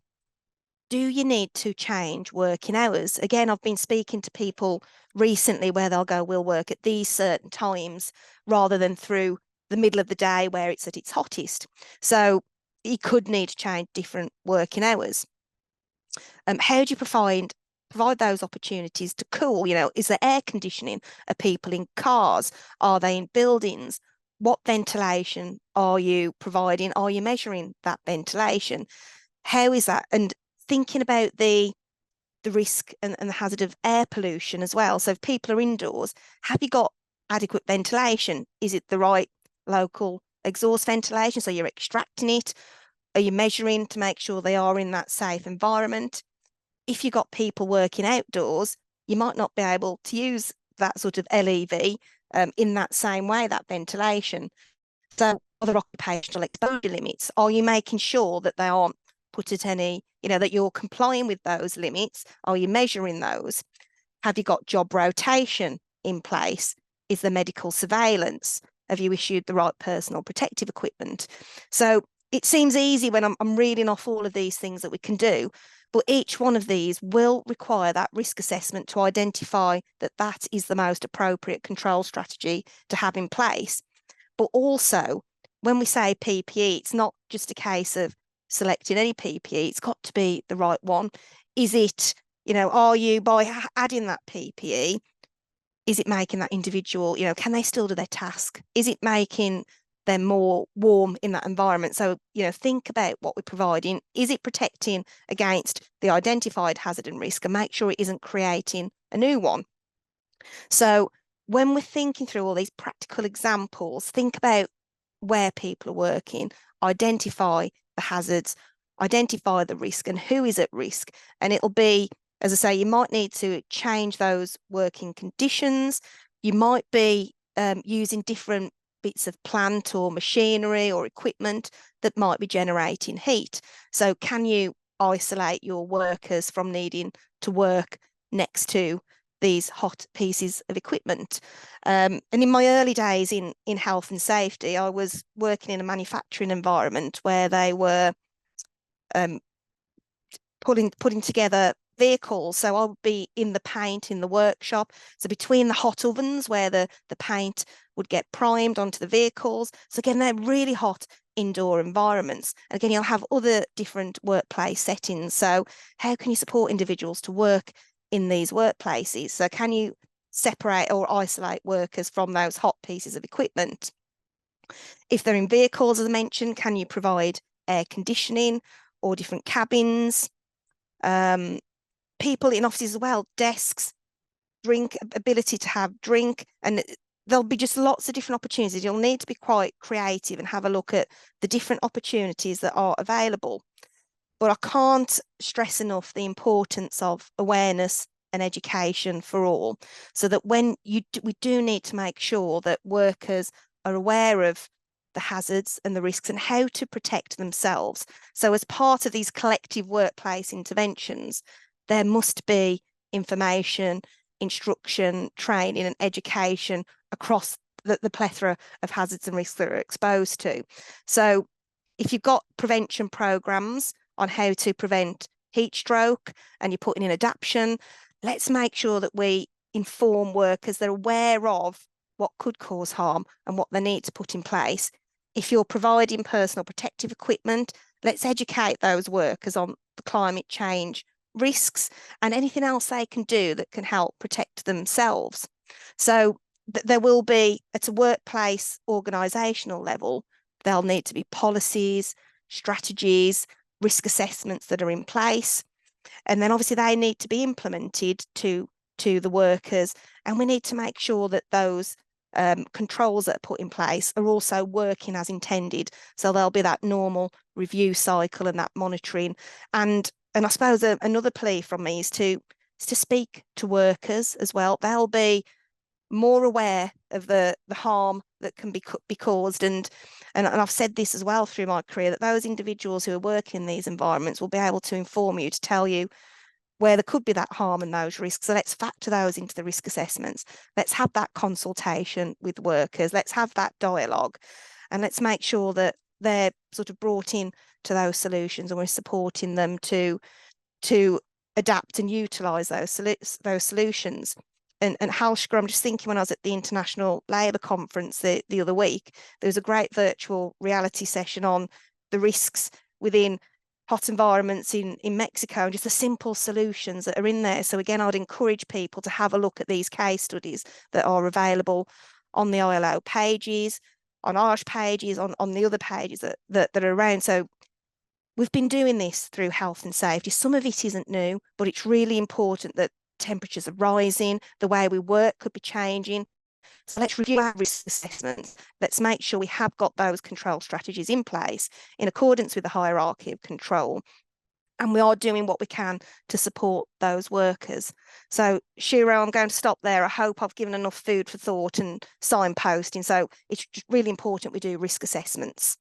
do you need to change working hours? Again, I've been speaking to people recently where they'll go, we'll work at these certain times rather than through the middle of the day where it's at its hottest. So you could need to change different working hours. How do you provide those opportunities to cool? You know, is there air conditioning? Are people in cars? Are they in buildings? What ventilation are you providing? Are you measuring that ventilation? How is that? And thinking about the risk and the hazard of air pollution as well. So if people are indoors, have you got adequate ventilation? Is it the right local exhaust ventilation? So you're extracting it. Are you measuring to make sure they are in that safe environment? If you've got people working outdoors, you might not be able to use that sort of LEV in that same way, that ventilation. So other occupational exposure limits, are you making sure that they aren't put at any, you know, that you're complying with those limits? Are you measuring those? Have you got job rotation in place? Is there medical surveillance? Have you issued the right personal protective equipment? So it seems easy when I'm reading off all of these things that we can do, but each one of these will require that risk assessment to identify that that is the most appropriate control strategy to have in place. But also, when we say PPE, it's not just a case of selecting any PPE, it's got to be the right one. Is it, you know, are you, by adding that PPE, is it making that individual, you know, can they still do their task? Is it making them more warm in that environment? So, you know, think about what we're providing. Is it protecting against the identified hazard and risk, and make sure it isn't creating a new one? So when we're thinking through all these practical examples, think about where people are working, identify the hazards, identify the risk and who is at risk. And it'll be, as I say, you might need to change those working conditions. You might be using different bits of plant or machinery or equipment that might be generating heat. So can you isolate your workers from needing to work next to these hot pieces of equipment? And in my early days in health and safety, I was working in a manufacturing environment where they were putting together vehicles. So I would be in the paint in the workshop. So between the hot ovens where the paint would get primed onto the vehicles. So again, they're really hot indoor environments. And again, you'll have other different workplace settings. So how can you support individuals to work in these workplaces? So can you separate or isolate workers from those hot pieces of equipment? If they're in vehicles, as I mentioned, can you provide air conditioning or different cabins? People in offices as well, desks, drink, ability to have drink, and there'll be just lots of different opportunities. You'll need to be quite creative and have a look at the different opportunities that are available. But I can't stress enough the importance of awareness and education for all, so that when we do need to make sure that workers are aware of the hazards and the risks and how to protect themselves. So as part of these collective workplace interventions, there must be information, instruction, training and education across the plethora of hazards and risks that are exposed to. So if you've got prevention programs on how to prevent heat stroke and you're putting in adaptation, let's make sure that we inform workers, they're aware of what could cause harm and what they need to put in place. If you're providing personal protective equipment, let's educate those workers on the climate change risks and anything else they can do that can help protect themselves. So there will be, at a workplace organisational level, there'll need to be policies, strategies, risk assessments that are in place. And then obviously they need to be implemented to the workers. And we need to make sure that those controls that are put in place are also working as intended. So there'll be that normal review cycle and that monitoring. And I suppose another plea from me is to speak to workers as well. They'll be more aware of the harm that can be caused. And I've said this as well through my career, that those individuals who are working in these environments will be able to inform you, to tell you where there could be that harm and those risks. So let's factor those into the risk assessments. Let's have that consultation with workers. Let's have that dialogue, and let's make sure that they're sort of brought in to those solutions and we're supporting them to to adapt and utilise those solutions. And Halshka, I'm just thinking when I was at the International Labour Conference the other week, there was a great virtual reality session on the risks within hot environments in Mexico, and just the simple solutions that are in there. So again, I'd encourage people to have a look at these case studies that are available on the ILO pages, on OSH pages, on the other pages that are around. So we've been doing this through health and safety. Some of it isn't new, but it's really important that temperatures are rising, the way we work could be changing. So let's review our risk assessments. Let's make sure we have got those control strategies in place in accordance with the hierarchy of control. And we are doing what we can to support those workers. So, Shiro, I'm going to stop there. I hope I've given enough food for thought and signposting. So it's really important we do risk assessments.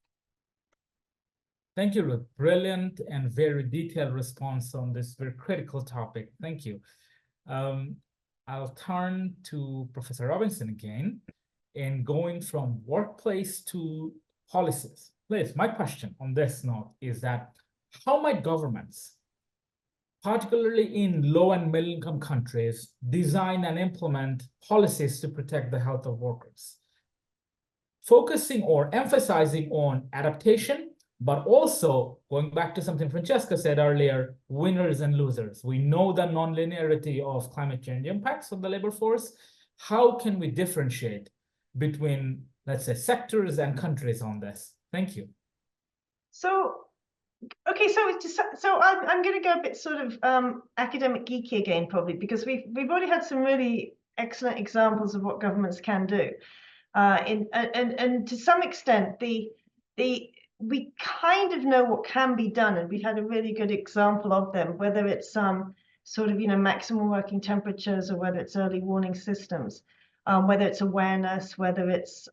Thank you, Ruth. Brilliant and very detailed response on this very critical topic. Thank you. I'll turn to Professor Robinson again, and going from workplace to policies. Liz, my question on this note is that how might governments, particularly in low and middle income countries, design and implement policies to protect the health of workers? Focusing or emphasizing on adaptation, but also going back to something Francesca said earlier, winners and losers. We know the nonlinearity of climate change impacts on the labor force. How can we differentiate between, let's say, sectors and countries on this? Thank you. So, okay, so I'm going to go a bit sort of academic geeky again, probably, because we've already had some really excellent examples of what governments can do, and to some extent we kind of know what can be done, and we've had a really good example of them, whether it's sort of maximum working temperatures, or whether it's early warning systems, whether it's awareness, whether it's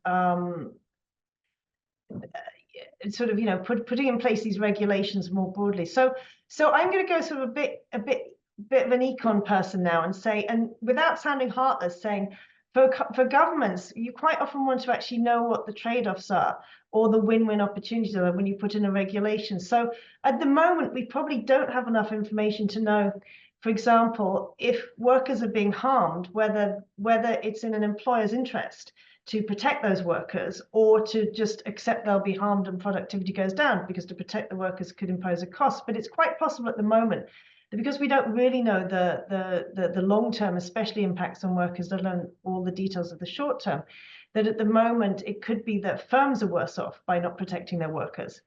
sort of putting in place these regulations more broadly. So I'm going to go sort of a bit of an econ person now and say, and without sounding heartless, saying for governments, you quite often want to actually know what the trade-offs are, or the win-win opportunities are when you put in a regulation. So at the moment, we probably don't have enough information to know, for example, if workers are being harmed, whether it's in an employer's interest to protect those workers, or to just accept they'll be harmed and productivity goes down, because to protect the workers could impose a cost. But it's quite possible at the moment that because we don't really know the long-term, especially impacts on workers, let alone all the details of the short term, that at the moment it could be that firms are worse off by not protecting their workers,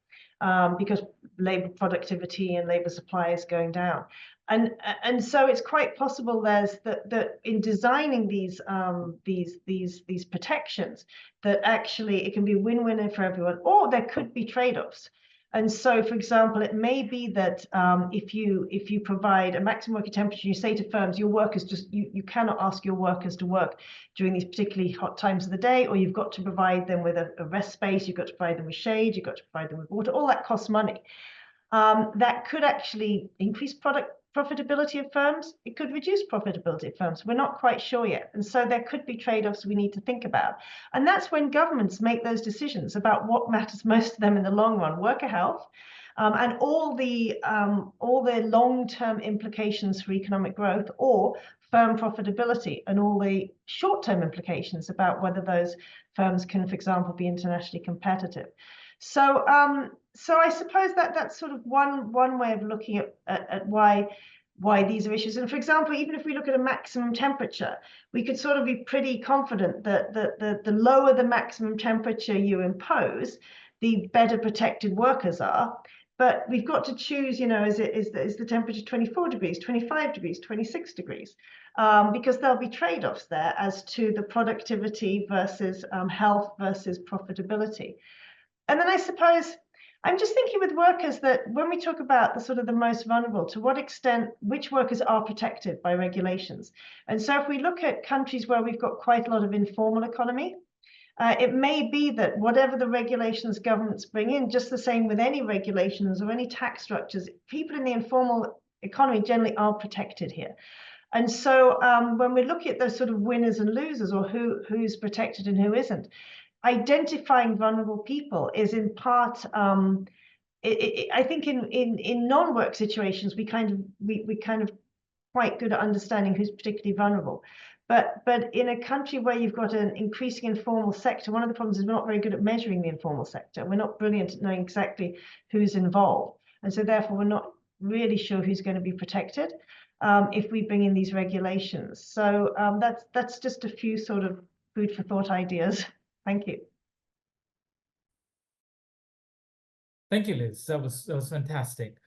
because labor productivity and labor supply is going down. And so it's quite possible that in designing these protections, that actually it can be win-win for everyone, or there could be trade-offs. And so, for example, it may be that if you provide a maximum working temperature, you say to firms, your workers you cannot ask your workers to work during these particularly hot times of the day, or you've got to provide them with a rest space, you've got to provide them with shade, you've got to provide them with water. All that costs money. That could actually increase profitability of firms. It could reduce profitability of firms. We're not quite sure yet. And so there could be trade-offs we need to think about. And that's when governments make those decisions about what matters most to them in the long run: worker health, and all the long-term implications for economic growth, or firm profitability, and all the short-term implications about whether those firms can, for example, be internationally competitive. So I suppose that's sort of one way of looking at why these are issues. And for example, even if we look at a maximum temperature, we could sort of be pretty confident that the lower the maximum temperature you impose, the better protected workers are. But we've got to choose, is the temperature 24 degrees, 25 degrees, 26 degrees? Because there'll be trade-offs there as to the productivity versus health versus profitability. And then I suppose I'm just thinking with workers that when we talk about the most vulnerable, to what extent which workers are protected by regulations. And so if we look at countries where we've got quite a lot of informal economy, it may be that whatever the regulations governments bring in, just the same with any regulations or any tax structures, people in the informal economy generally are protected here. And so when we look at those sort of winners and losers, or who's protected and who isn't, identifying vulnerable people is in part I think in non-work situations, we kind of quite good at understanding who's particularly vulnerable. But in a country where you've got an increasing informal sector, one of the problems is we're not very good at measuring the informal sector. We're not brilliant at knowing exactly who's involved. And so therefore, we're not really sure who's going to be protected if we bring in these regulations. So that's just a few sort of food for thought ideas. Thank you. Thank you, Liz. That was fantastic.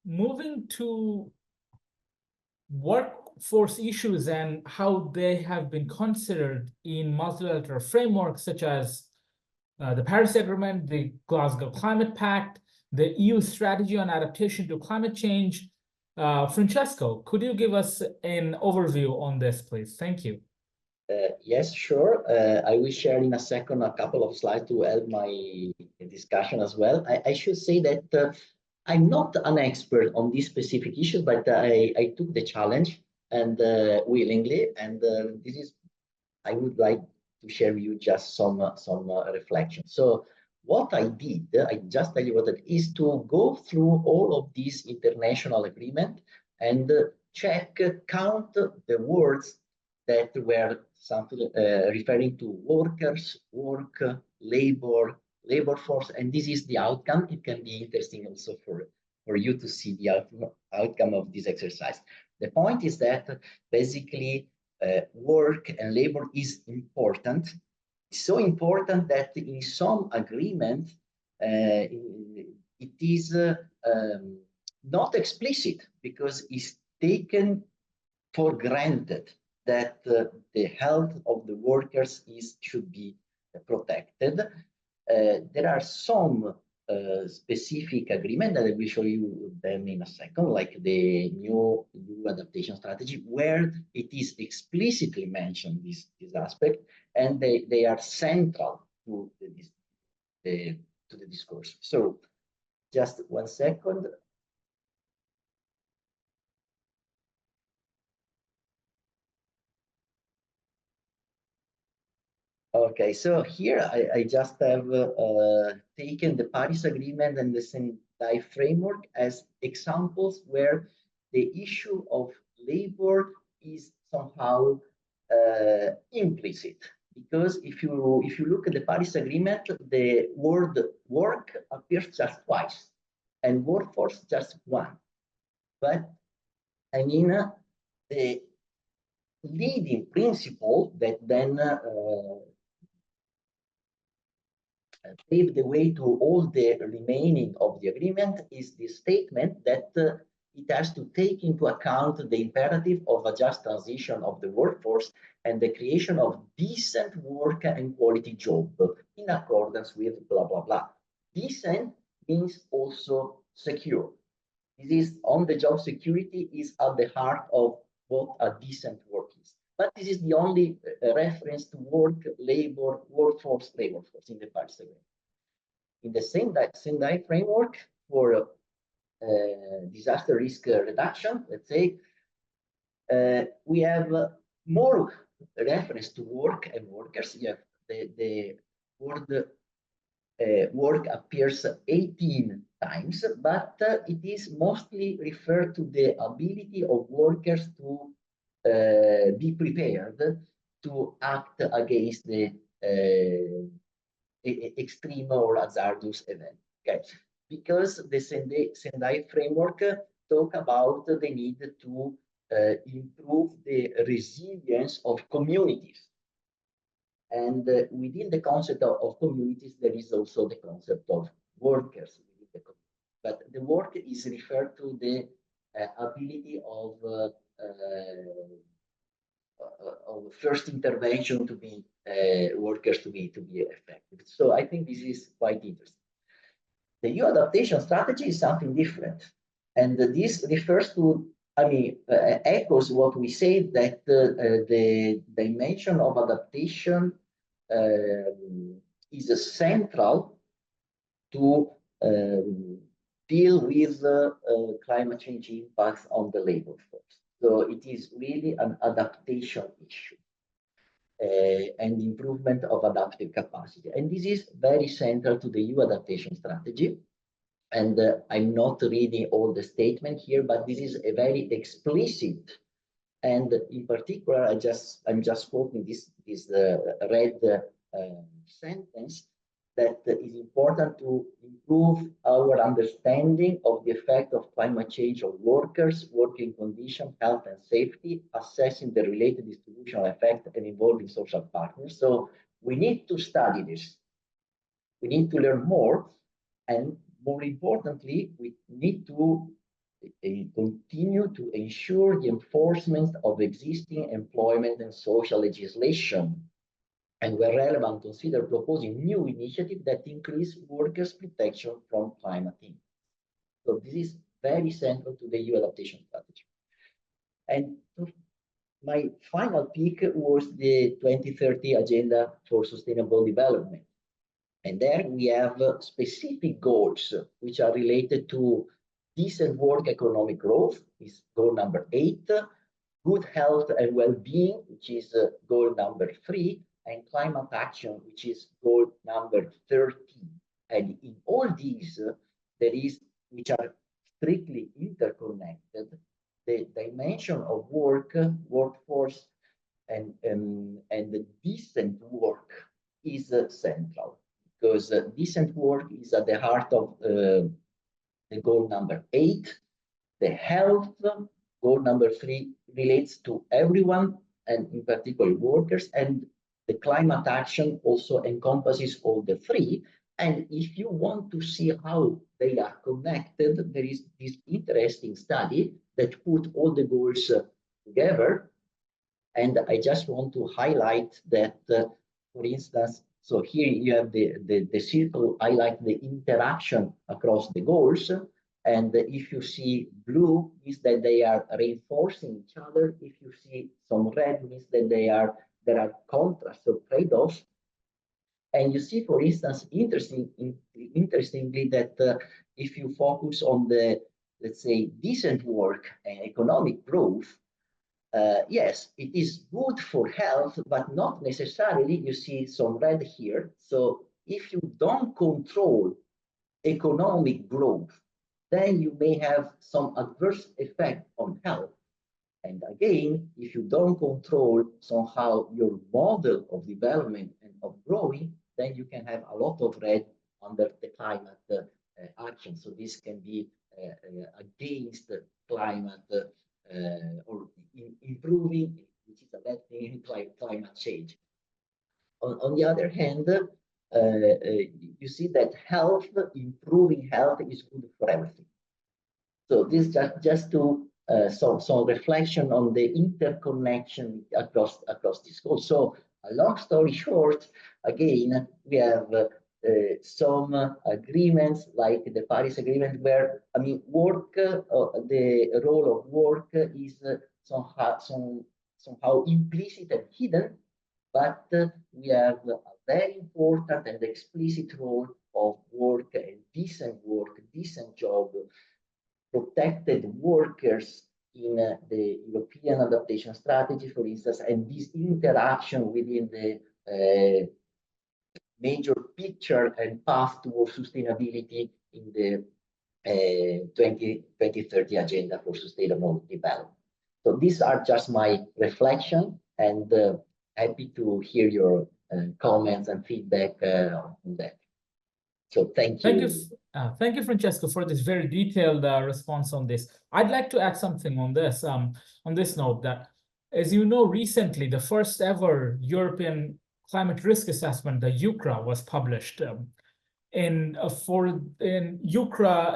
Moving to workforce issues and how they have been considered in multilateral frameworks such as the Paris Agreement, the Glasgow Climate Pact, the EU strategy on adaptation to climate change. Francesco, could you give us an overview on this, please? Thank you. Yes, sure. I will share in a second a couple of slides to help my discussion as well. I should say that I'm not an expert on these specific issues, but I took the challenge and willingly, and I would like to share with you just some reflections. So what I did, I just tell you what it is, to go through all of these international agreements and count the words that were something referring to workers, work, labor force, and this is the outcome. It can be interesting also for you to see the outcome of this exercise. The point is that basically work and labor is important. It's so important that in some agreement it is not explicit because it's taken for granted that the health of the workers should be protected. There are some specific agreement that I will show you them in a second, like the new adaptation strategy, where it is explicitly mentioned this aspect, and they are central to the discourse. So just 1 second. Okay, so here I just have taken the Paris Agreement and the Sendai framework as examples where the issue of labor is somehow implicit. Because if you look at the Paris Agreement, the word work appears just twice, and workforce just one. But I mean, the leading principle that then pave the way to all the remaining of the agreement is the statement that it has to take into account the imperative of a just transition of the workforce and the creation of decent work and quality job in accordance with blah, blah, blah. Decent means also secure. This is on the job security is at the heart of what a decent work is. But this is the only reference to work, labor, workforce, labor force in the Paris Agreement. In the Sendai framework for disaster risk reduction, let's say, we have more reference to work and workers. You have the word work appears 18 times, but it is mostly referred to the ability of workers to be prepared to act against the extreme or hazardous event. Okay, because the Sendai framework talk about the need to improve the resilience of communities. And within the concept of communities, there is also the concept of workers within the community. But the work is referred to the ability of first intervention to be workers to be effective. So I think this is quite interesting. The EU adaptation strategy is something different, and this refers to, I mean, echoes what we say that the dimension of adaptation is central to deal with climate change impacts on the labor force. So it is really an adaptation issue and improvement of adaptive capacity. And this is very central to the EU adaptation strategy. And I'm not reading all the statement here, but this is a very explicit. And in particular, I'm just quoting this red sentence, that is important to improve our understanding of the effect of climate change on workers, working conditions, health and safety, assessing the related distributional effect and involving social partners. So we need to study this. We need to learn more, and more importantly, we need to continue to ensure the enforcement of existing employment and social legislation, and where relevant, consider proposing new initiatives that increase workers' protection from climate change. So this is very central to the EU adaptation strategy. And my final pick was the 2030 Agenda for Sustainable Development. And there we have specific goals which are related to decent work economic growth, is goal number 8, good health and well-being, which is goal number 3, and climate action, which is goal number 13. And in all these, which are strictly interconnected, the dimension of work, workforce, and the decent work is central, because decent work is at the heart of the goal number 8. The health, goal number 3, relates to everyone, and in particular workers, and the climate action also encompasses all the 3. And if you want to see how they are connected, there is this interesting study that put all the goals together. And I just want to highlight that, for instance, so here you have the circle highlight the interaction across the goals. And if you see blue, means that they are reinforcing each other. If you see some red, means that there are contrasts or trade-offs. And you see, for instance, interestingly, that if you focus on the, let's say, decent work and economic growth, yes, it is good for health, but not necessarily. You see some red here. So if you don't control economic growth, then you may have some adverse effect on health. And again, if you don't control somehow your model of development and of growing, then you can have a lot of red under the climate action. So this can be against climate or improving, which is a bad thing, climate change. On the other hand, you see that health, improving health is good for everything. So this just to some reflection on the interconnection across this goal. So a long story short, again, we have some agreements like the Paris Agreement, where work, the role of work is somehow implicit and hidden, but we have a very important and explicit role of work and decent job, protected workers in the European adaptation strategy, for instance, and this interaction within the major picture and path towards sustainability in the 2030 Agenda for Sustainable Development. So these are just my reflection, and happy to hear your comments and feedback on that. So thank you. Thank you, Francesco, for this very detailed response on this. I'd like to add something on this note, that, as you know, recently the first ever European climate risk assessment, the UCRA, was published. UCRA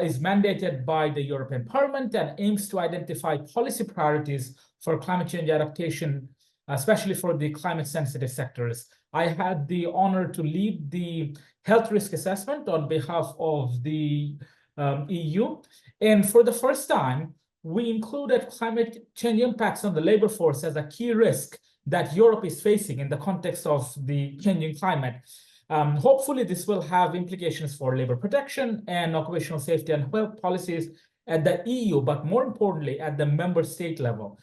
is mandated by the European Parliament and aims to identify policy priorities for climate change adaptation, especially for the climate sensitive sectors. I had the honor to lead the health risk assessment on behalf of the EU. And for the first time, we included climate change impacts on the labor force as a key risk that Europe is facing in the context of the changing climate. Hopefully, this will have implications for labor protection and occupational safety and health policies at the EU, but more importantly, at the member state level.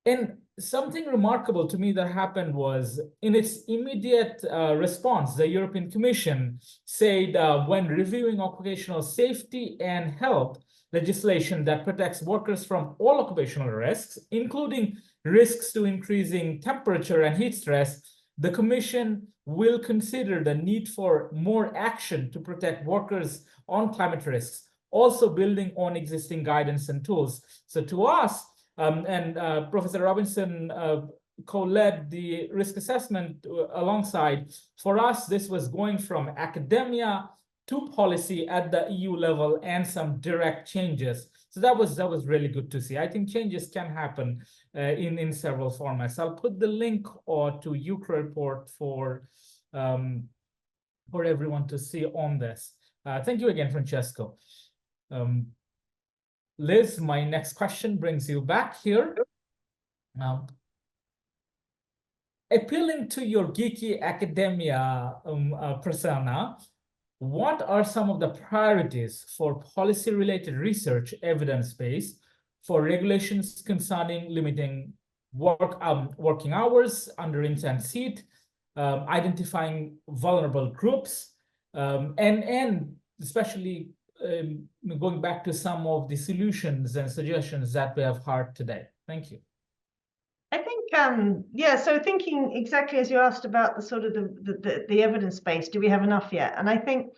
And something remarkable to me that happened was in its immediate response, the European Commission said when reviewing occupational safety and health legislation that protects workers from all occupational risks, including risks to increasing temperature and heat stress, the Commission will consider the need for more action to protect workers on climate risks, also building on existing guidance and tools. So to us, Professor Robinson co-led the risk assessment alongside. For us, this was going from academia to policy at the EU level and some direct changes. So that was really good to see. I think changes can happen in several formats. I'll put the link to UCRA report for everyone to see on this. Thank you again, Francesco. Liz, my next question brings you back here. Appealing to your geeky academia persona, what are some of the priorities for policy-related research evidence-based for regulations concerning limiting working hours under intense heat, identifying vulnerable groups, and especially going back to some of the solutions and suggestions that we have heard today? Thank you. I think, yeah, so thinking exactly as you asked about the sort of the evidence base, do we have enough yet? And I think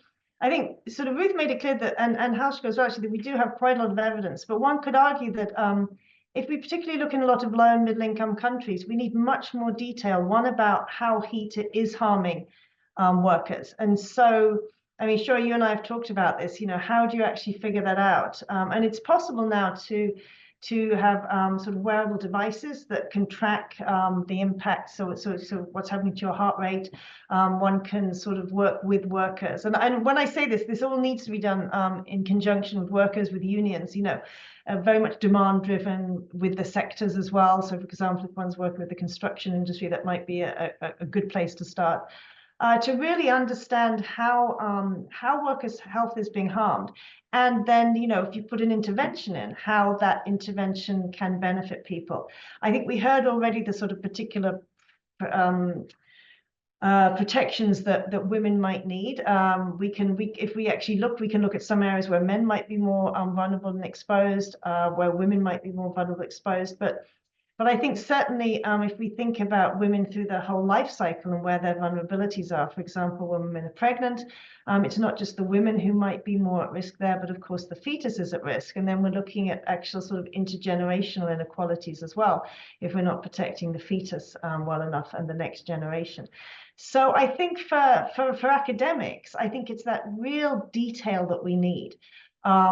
sort of Ruth made it clear that, and Hauschka as well, actually, that we do have quite a lot of evidence, but one could argue that if we particularly look in a lot of low and middle income countries, we need much more detail, one about how heat is harming workers. And so, I mean, sure, you and I have talked about this, you know, how do you actually figure that out? And it's possible now to have sort of wearable devices that can track the impact. So what's happening to your heart rate. One can sort of work with workers. And when I say this, this all needs to be done in conjunction with workers, with unions, you know, very much demand driven with the sectors as well. So for example, if one's working with the construction industry, that might be a good place to start. To really understand how workers' health is being harmed. And then, you know, if you put an intervention in, how that intervention can benefit people. I think we heard already the sort of particular protections that women might need. If we actually look, we can look at some areas where men might be more vulnerable and exposed, where women might be more vulnerable and exposed. But I think certainly if we think about women through their whole life cycle and where their vulnerabilities are, for example, when women are pregnant, it's not just the women who might be more at risk there, but of course the fetus is at risk. And then we're looking at actual sort of intergenerational inequalities as well, if we're not protecting the fetus well enough and the next generation. So I think for academics, I think it's that real detail that we need.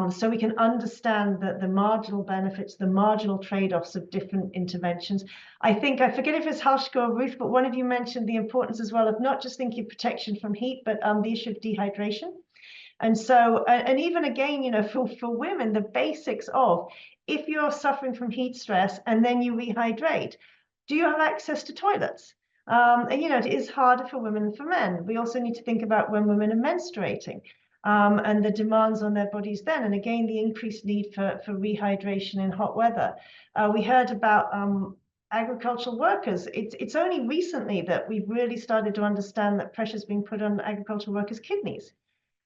So we can understand the marginal benefits, the marginal trade-offs of different interventions. I think, I forget if it's Hauschka or Ruth, but one of you mentioned the importance as well of not just thinking protection from heat, but the issue of dehydration. And so, and even again, you know, for women, the basics of if you're suffering from heat stress and then you rehydrate, do you have access to toilets? And, you know, it is harder for women than for men. We also need to think about when women are menstruating. And the demands on their bodies then, and again, the increased need for rehydration in hot weather. We heard about agricultural workers. It's only recently that we've really started to understand that pressure's being put on agricultural workers' kidneys.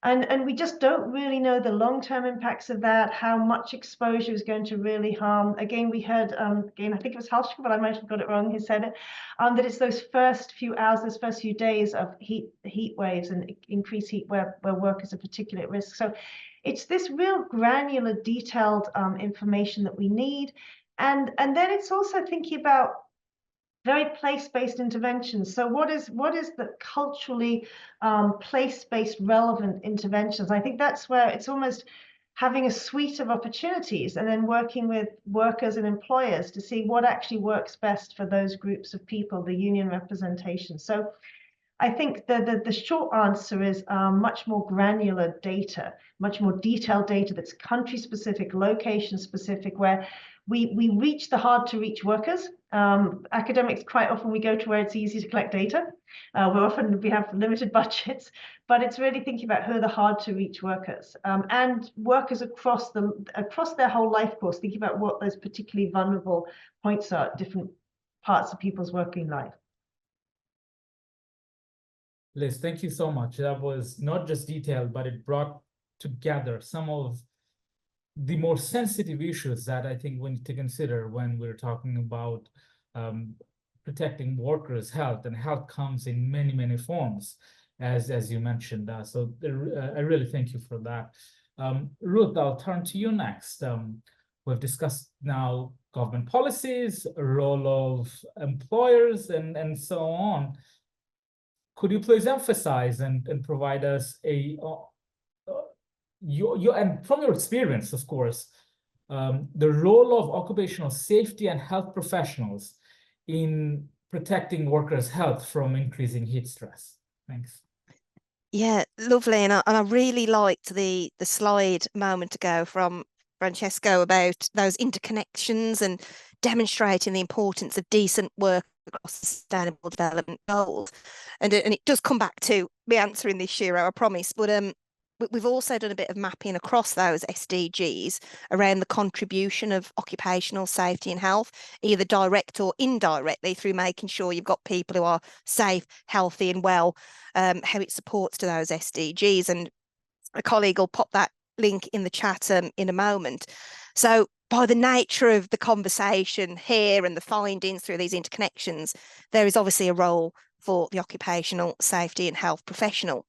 And we just don't really know the long-term impacts of that, how much exposure is going to really harm. Again, we heard, again, I think it was Hauschka, but I might have got it wrong, who said it, that it's those first few hours, those first few days of heat waves and increased heat where workers are particularly at risk. So it's this real granular, detailed information that we need. And then it's also thinking about very place-based interventions. So what is the culturally place-based relevant interventions? I think that's where it's almost having a suite of opportunities and then working with workers and employers to see what actually works best for those groups of people, the union representation. So I think the short answer is much more granular data, much more detailed data that's country-specific, location-specific, where we reach the hard-to-reach workers. Academics, quite often we go to where it's easy to collect data. We have limited budgets, but it's really thinking about who are the hard-to-reach workers and workers across their whole life course, thinking about what those particularly vulnerable points are at different parts of people's working life. Liz, thank you so much. That was not just detailed, but it brought together some of the more sensitive issues that I think we need to consider when we're talking about protecting workers' health, and health comes in many, many forms, as you mentioned. So I really thank you for that. Ruth, I'll turn to you next. We've discussed now government policies, role of employers, and so on. Could you please emphasize and provide us a and from your experience, of course, the role of occupational safety and health professionals in protecting workers' health from increasing heat stress? Thanks. Yeah, lovely. And I really liked the slide a moment ago from Francesco about those interconnections and demonstrating the importance of decent work across sustainable development goals. And it does come back to me answering this, Shiro, I promise. But we've also done a bit of mapping across those SDGs around the contribution of occupational safety and health, either direct or indirectly, through making sure you've got people who are safe, healthy and well, how it supports to those SDGs. And a colleague will pop that link in the chat in a moment. So by the nature of the conversation here and the findings through these interconnections, there is obviously a role for the occupational safety and health professional.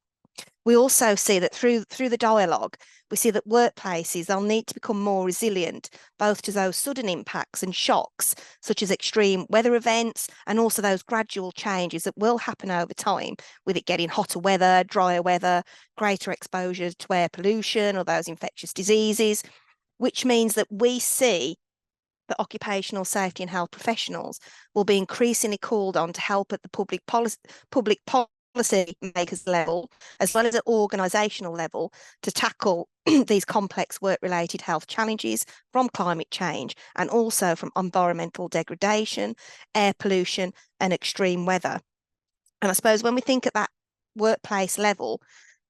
We also see that through the dialogue, we see that workplaces, they'll need to become more resilient, both to those sudden impacts and shocks, such as extreme weather events, and also those gradual changes that will happen over time, with it getting hotter weather, drier weather, greater exposure to air pollution or those infectious diseases, which means that we see that occupational safety and health professionals will be increasingly called on to help at the public policy makers level, as well as at organisational level, to tackle these complex work-related health challenges from climate change and also from environmental degradation, air pollution and extreme weather. And I suppose when we think at that workplace level,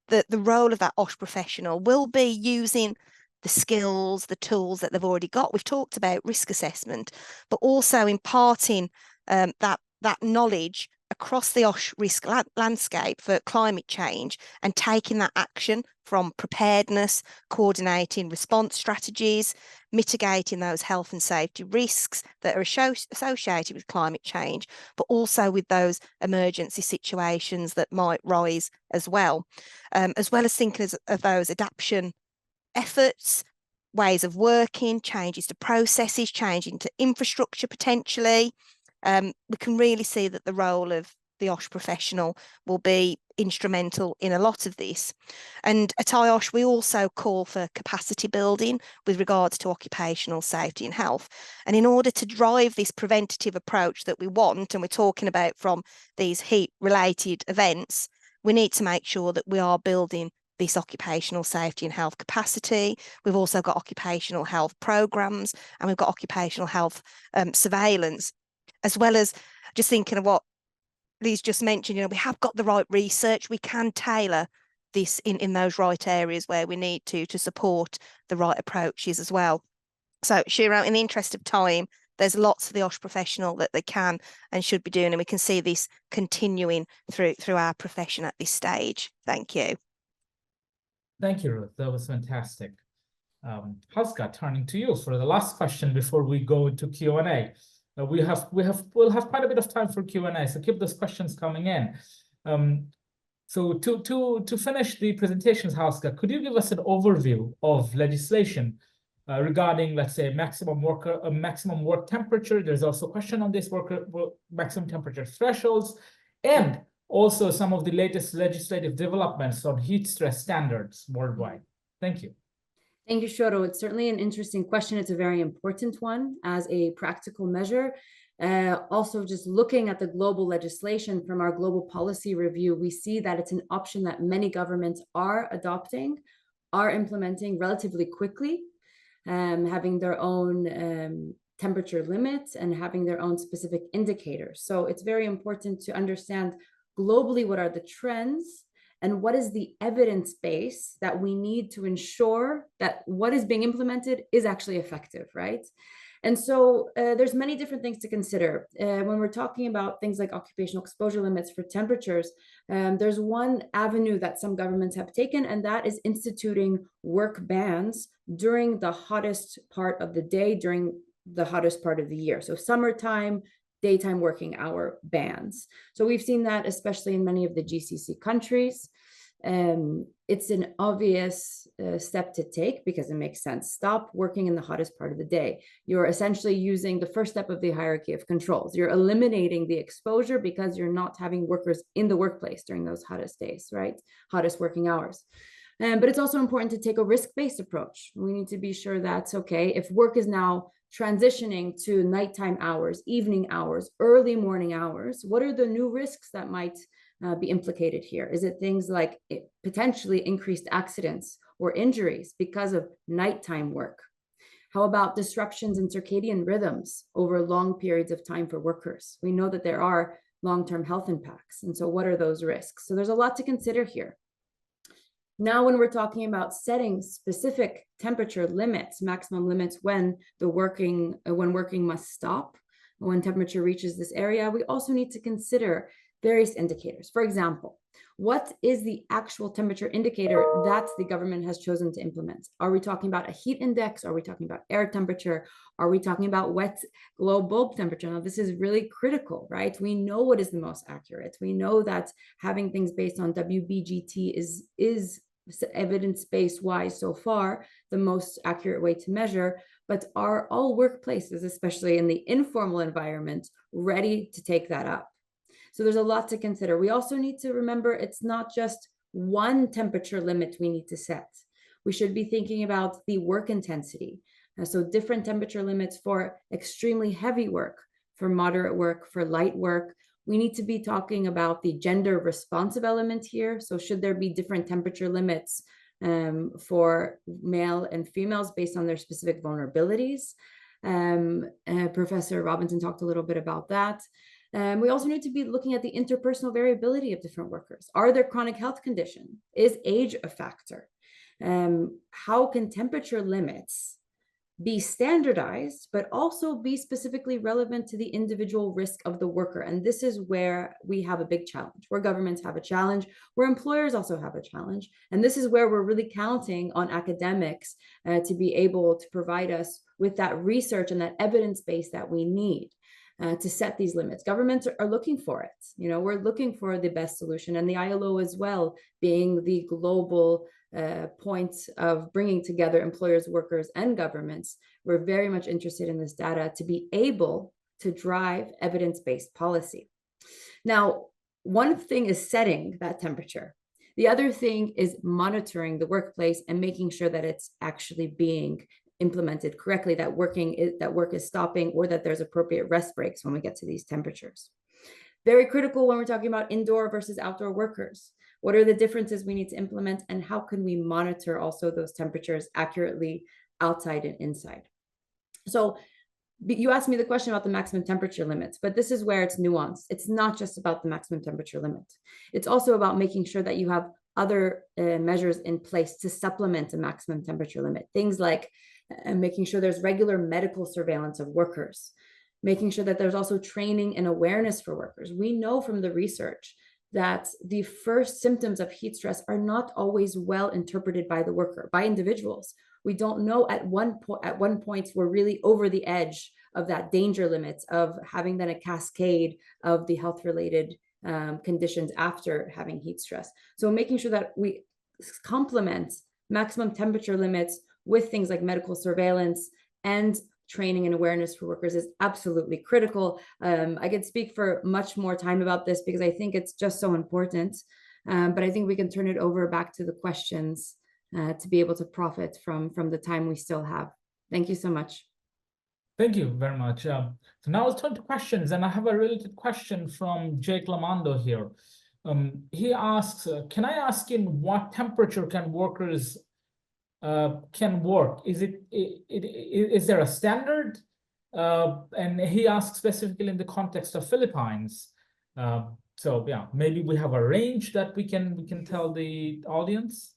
the role of that OSH professional will be using the skills, the tools that they've already got. We've talked about risk assessment, but also imparting that knowledge across the OSH risk landscape for climate change, and taking that action from preparedness, coordinating response strategies, mitigating those health and safety risks that are associated with climate change, but also with those emergency situations that might rise as well as thinking of those adaptation efforts, ways of working, changes to processes, changing to infrastructure potentially. We can really see that the role of the OSH professional will be instrumental in a lot of this. And at IOSH, we also call for capacity building with regards to occupational safety and health. And in order to drive this preventative approach that we want, and we're talking about from these heat-related events, we need to make sure that we are building this occupational safety and health capacity. We've also got occupational health programs, and we've got occupational health surveillance, as well as just thinking of what Liz just mentioned. We have got the right research. We can tailor this in those right areas where we need to support the right approaches as well. So Shiro, in the interest of time, there's lots for the OSH professional that they can and should be doing, and we can see this continuing through our profession at this stage. Thank you. Thank you, Ruth. That was fantastic. Haska, turning to you for the last question before we go into Q&A. We'll have quite a bit of time for Q&A, so keep those questions coming in. So to finish the presentations, Haska, could you give us an overview of legislation regarding, let's say, maximum work temperature? There's also a question on this maximum temperature thresholds, and also some of the latest legislative developments on heat stress standards worldwide. Thank you. Thank you, Shoro. It's certainly an interesting question. It's a very important one as a practical measure. Also, just looking at the global legislation from our global policy review, we see that it's an option that many governments are adopting, are implementing relatively quickly, having their own temperature limits and having their own specific indicators. So it's very important to understand globally what are the trends and what is the evidence base that we need to ensure that what is being implemented is actually effective, right? And so there's many different things to consider. When we're talking about things like occupational exposure limits for temperatures, there's one avenue that some governments have taken, and that is instituting work bans during the hottest part of the day, during the hottest part of the year. So summertime, daytime working hour bans. So we've seen that especially in many of the GCC countries. It's an obvious step to take because it makes sense. Stop working in the hottest part of the day. You're essentially using the first step of the hierarchy of controls. You're eliminating the exposure because you're not having workers in the workplace during those hottest days, right? Hottest working hours. But it's also important to take a risk-based approach. We need to be sure that's okay. If work is now transitioning to nighttime hours, evening hours, early morning hours, what are the new risks that might be implicated here? Is it things like potentially increased accidents or injuries because of nighttime work? How about disruptions in circadian rhythms over long periods of time for workers? We know that there are long-term health impacts. And so what are those risks? So there's a lot to consider here. Now, when we're talking about setting specific temperature limits, maximum limits when working must stop, when temperature reaches this area, we also need to consider various indicators. For example, what is the actual temperature indicator that the government has chosen to implement? Are we talking about a heat index? Are we talking about air temperature? Are we talking about wet glow bulb temperature? Now, this is really critical, right? We know what is the most accurate. We know that having things based on WBGT is evidence-based wise so far the most accurate way to measure, but are all workplaces, especially in the informal environment, ready to take that up? So there's a lot to consider. We also need to remember it's not just one temperature limit we need to set. We should be thinking about the work intensity. So different temperature limits for extremely heavy work, for moderate work, for light work. We need to be talking about the gender responsive element here. So should there be different temperature limits for male and females based on their specific vulnerabilities? Professor Robinson talked a little bit about that. We also need to be looking at the interpersonal variability of different workers. Are there chronic health conditions? Is age a factor? How can temperature limits be standardized, but also be specifically relevant to the individual risk of the worker? And this is where we have a big challenge, where governments have a challenge, where employers also have a challenge. And this is where we're really counting on academics to be able to provide us with that research and that evidence base that we need to set these limits. Governments are looking for it. You know, we're looking for the best solution, and the ILO as well, being the global point of bringing together employers, workers, and governments. We're very much interested in this data to be able to drive evidence-based policy. Now, one thing is setting that temperature. The other thing is monitoring the workplace and making sure that it's actually being implemented correctly, that work is stopping, or that there's appropriate rest breaks when we get to these temperatures. Very critical when we're talking about indoor versus outdoor workers. What are the differences we need to implement, and how can we monitor also those temperatures accurately outside and inside? So you asked me the question about the maximum temperature limits, but this is where it's nuanced. It's not just about the maximum temperature limit. It's also about making sure that you have other measures in place to supplement a maximum temperature limit. Things like making sure there's regular medical surveillance of workers, making sure that there's also training and awareness for workers. We know from the research that the first symptoms of heat stress are not always well interpreted by the worker, by individuals. We don't know at one point we're really over the edge of that danger limits of having then a cascade of the health-related conditions after having heat stress. So making sure that we complement maximum temperature limits with things like medical surveillance and training and awareness for workers is absolutely critical. I could speak for much more time about this because I think it's just so important. But I think we can turn it over back to the questions to be able to profit from the time we still have. Thank you so much. Thank you very much. So now I'll turn to questions, and I have a related question from Jake Lamando here. He asks, can I ask in what temperature can workers can work? Is there a standard? And he asks specifically in the context of Philippines. So yeah, maybe we have a range that we can tell the audience.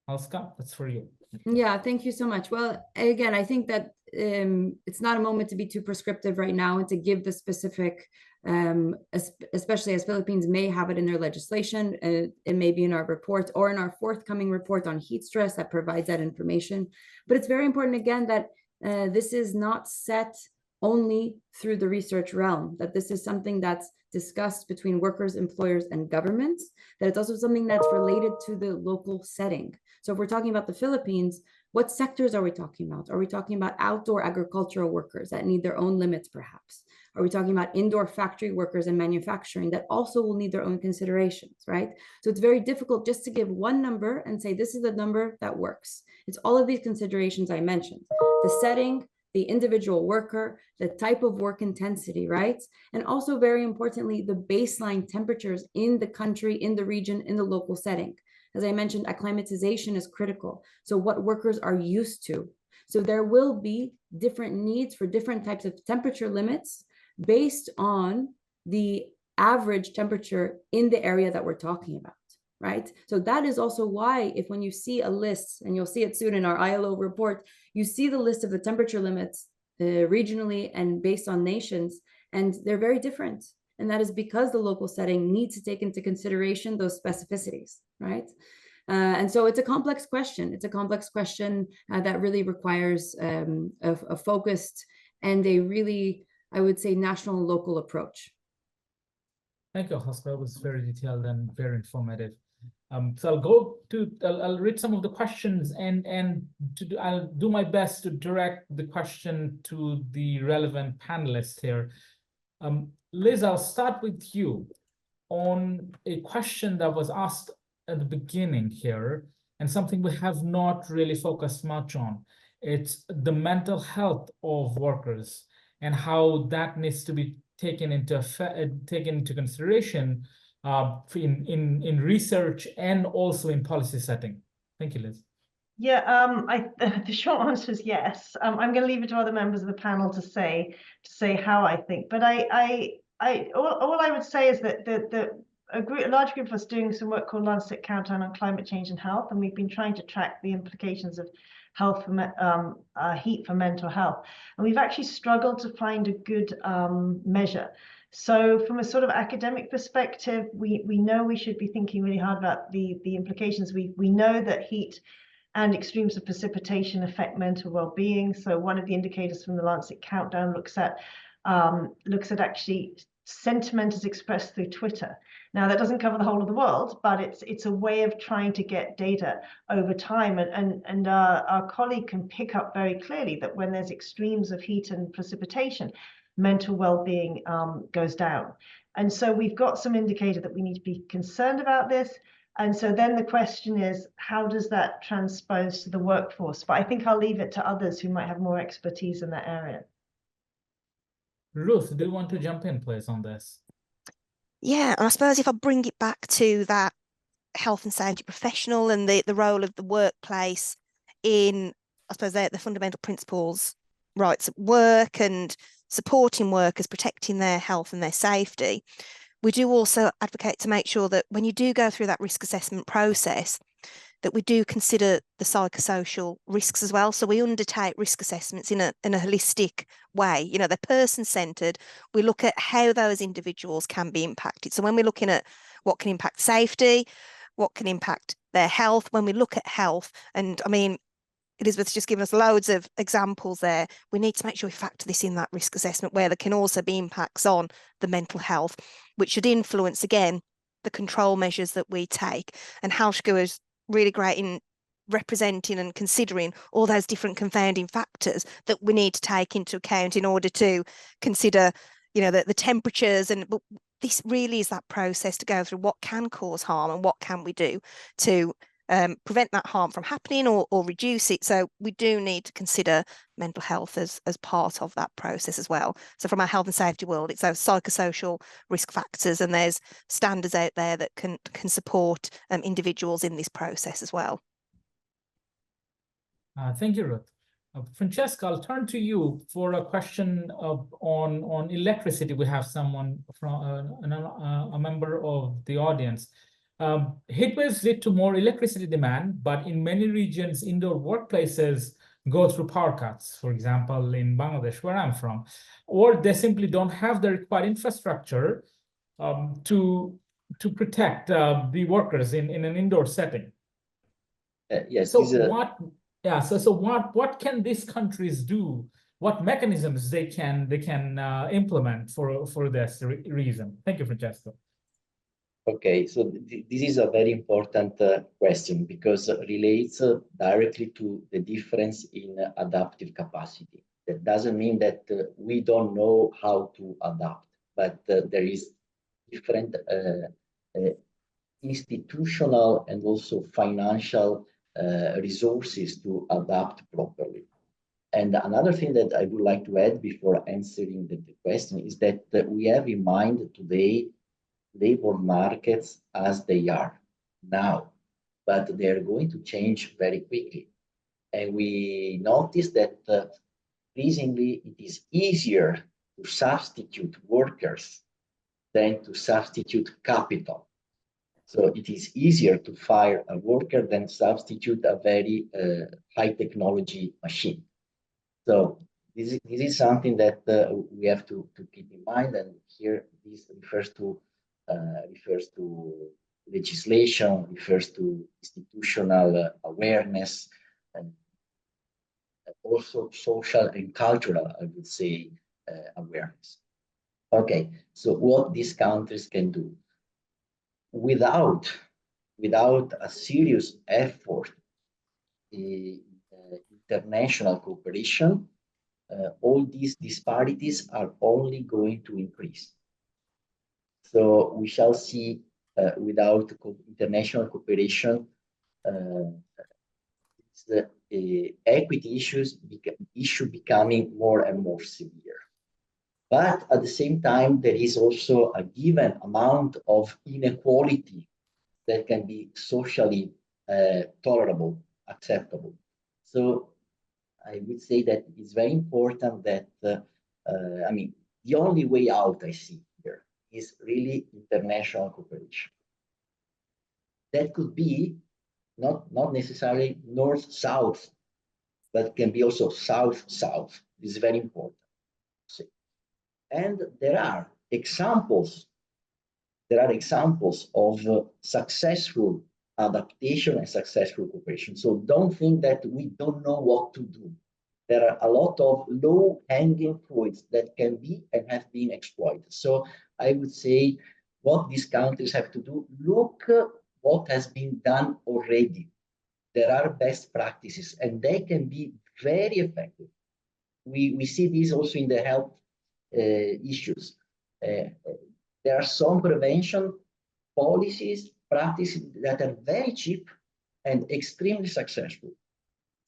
Oscar, that's for you. Yeah, thank you so much. Well, again, I think that it's not a moment to be too prescriptive right now and to give the specific, especially as Philippines may have it in their legislation. It may be in our report or in our forthcoming report on heat stress that provides that information. But it's very important, again, that this is not set only through the research realm, that this is something that's discussed between workers, employers, and governments, that it's also something that's related to the local setting. So if we're talking about the Philippines, what sectors are we talking about? Are we talking about outdoor agricultural workers that need their own limits, perhaps? Are we talking about indoor factory workers and manufacturing that also will need their own considerations, right? So it's very difficult just to give one number and say, this is the number that works. It's all of these considerations I mentioned: the setting, the individual worker, the type of work intensity, right? And also, very importantly, the baseline temperatures in the country, in the region, in the local setting. As I mentioned, acclimatization is critical. So what workers are used to. So there will be different needs for different types of temperature limits based on the average temperature in the area that we're talking about, right? So that is also why, if when you see a list, and you'll see it soon in our ILO report, you see the list of the temperature limits regionally and based on nations, and they're very different. And that is because the local setting needs to take into consideration those specificities, right? And so it's a complex question. It's a complex question that really requires a focused and a really, I would say, national and local approach. Thank you, Hosper. It was very detailed and very informative. So I'll read some of the questions and I'll do my best to direct the question to the relevant panelists here. Liz, I'll start with you on a question that was asked at the beginning here, and something we have not really focused much on. It's the mental health of workers and how that needs to be taken into consideration in research and also in policy setting. Thank you, Liz. Yeah, the short answer is yes. I'm going to leave it to other members of the panel to say how I think. But all I would say is that a large group of us doing some work called Lancet Countdown on Climate Change and Health, and we've been trying to track the implications of health for heat for mental health, and we've actually struggled to find a good measure. So from a sort of academic perspective, we know we should be thinking really hard about the implications. We know that heat and extremes of precipitation affect mental well-being. So one of the indicators from the Lancet Countdown looks at actually sentiment as expressed through Twitter. Now, that doesn't cover the whole of the world, but it's a way of trying to get data over time. And our colleague can pick up very clearly that when there's extremes of heat and precipitation, mental well-being goes down. And so we've got some indicator that we need to be concerned about this. And so then the question is, how does that transpose to the workforce? But I think I'll leave it to others who might have more expertise in that area. Ruth, do you want to jump in, please, on this? Yeah, and I suppose if I bring it back to that health and safety professional and the role of the workplace in, I suppose, the fundamental principles, rights at work and supporting workers, protecting their health and their safety, we do also advocate to make sure that when you do go through that risk assessment process, that we do consider the psychosocial risks as well. So we undertake risk assessments in a holistic way. You know, they're person-centered. We look at how those individuals can be impacted. So when we're looking at what can impact safety, what can impact their health, when we look at health, and I mean, Elizabeth's just given us loads of examples there. We need to make sure we factor this in that risk assessment, where there can also be impacts on the mental health, which should influence, again, the control measures that we take. And HALSHGO is really great in representing and considering all those different confounding factors that we need to take into account in order to consider, you know, the temperatures. And but this really is that process to go through what can cause harm and what can we do to prevent that harm from happening or reduce it. So we do need to consider mental health as part of that process as well. So from our health and safety world, it's those psychosocial risk factors, and there's standards out there that can support individuals in this process as well. Thank you, Ruth. Francesca, I'll turn to you for a question on electricity. We have someone from a member of the audience Heat waves lead to more electricity demand, but in many regions, indoor workplaces go through power cuts, for example, in Bangladesh, where I'm from, or they simply don't have the required infrastructure to protect the workers in an indoor setting. Yes. So what can these countries do? What mechanisms they can implement for this reason? Thank you, Francesco. Okay, so this is a very important question because it relates directly to the difference in adaptive capacity. That doesn't mean that we don't know how to adapt, but there is different institutional and also financial resources to adapt properly. And another thing that I would like to add before answering the question is that we have in mind today labor markets as they are now, but they are going to change very quickly. And we notice that increasingly it is easier to substitute workers than to substitute capital. So it is easier to fire a worker than substitute a very high technology machine. So this is something that we have to keep in mind. And here this refers to legislation, refers to institutional awareness, and also social and cultural, I would say, awareness. Okay, so what these countries can do without a serious effort in international cooperation, all these disparities are only going to increase. So we shall see without international cooperation, the equity issue becoming more and more severe. But at the same time, there is also a given amount of inequality that can be socially tolerable, acceptable. So I would say that it's very important that, I mean, the only way out I see here is really international cooperation. That could be not necessarily north-south, but can be also south-south. This is very important. And there are examples of successful adaptation and successful cooperation. So don't think that we don't know what to do. There are a lot of low-hanging fruits that can be and have been exploited. So I would say what these countries have to do, look what has been done already. There are best practices and they can be very effective. We see this also in the health issues. There are some prevention policies, practices that are very cheap and extremely successful.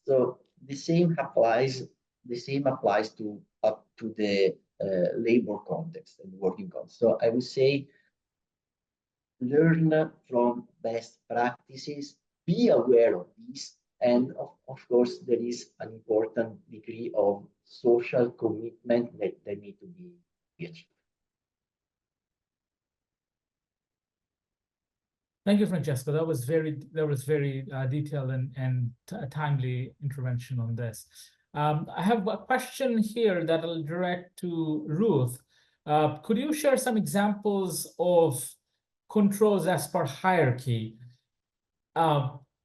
So the same applies to the labor context and working context. So I would say learn from best practices, be aware of these, and of course there is an important degree of social commitment that need to be achieved. Thank you, Francesco. That was very detailed and timely intervention on this. I have a question here that I'll direct to Ruth. Could you share some examples of controls as per hierarchy?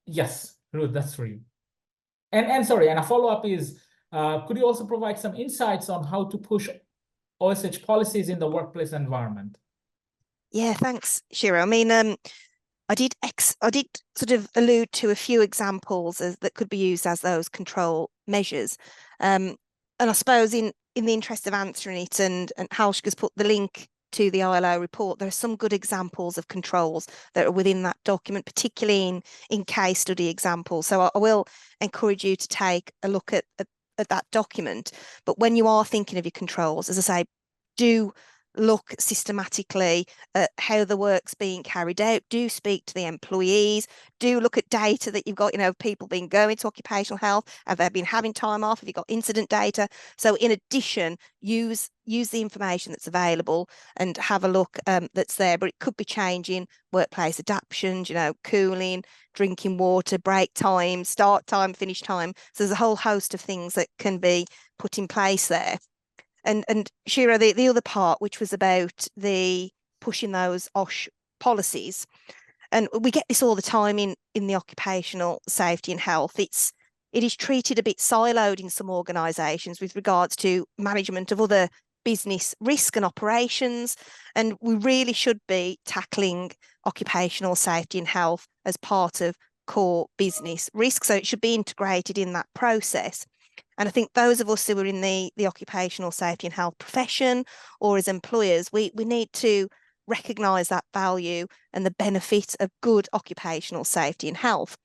Yes, Ruth, that's for you. And sorry, and a follow-up is, could you also provide some insights on how to push OSH policies in the workplace environment? Yeah, thanks, Shiro. I mean, I did sort of allude to a few examples that could be used as those control measures. And I suppose in the interest of answering it, and Halshka's put the link to the ILO report, there are some good examples of controls that are within that document, particularly in case study examples. So I will encourage you to take a look at that document. But when you are thinking of your controls, as I say, do look systematically at how the work's being carried out. Do speak to the employees. Do look at data that you've got, you know, people been going to occupational health. Have they been having time off? Have you got incident data? So in addition, use the information that's available and have a look that's there. But it could be changing workplace adaptations, you know, cooling, drinking water, break time, start time, finish time. So there's a whole host of things that can be put in place there. And Shira, the other part, which was about the pushing those OSH policies, and we get this all the time in the occupational safety and health. It is treated a bit siloed in some organisations with regards to management of other business risk and operations, and we really should be tackling occupational safety and health as part of core business risk. So it should be integrated in that process. And I think those of us who are in the occupational safety and health profession or as employers, we need to recognise that value and the benefit of good occupational safety and health.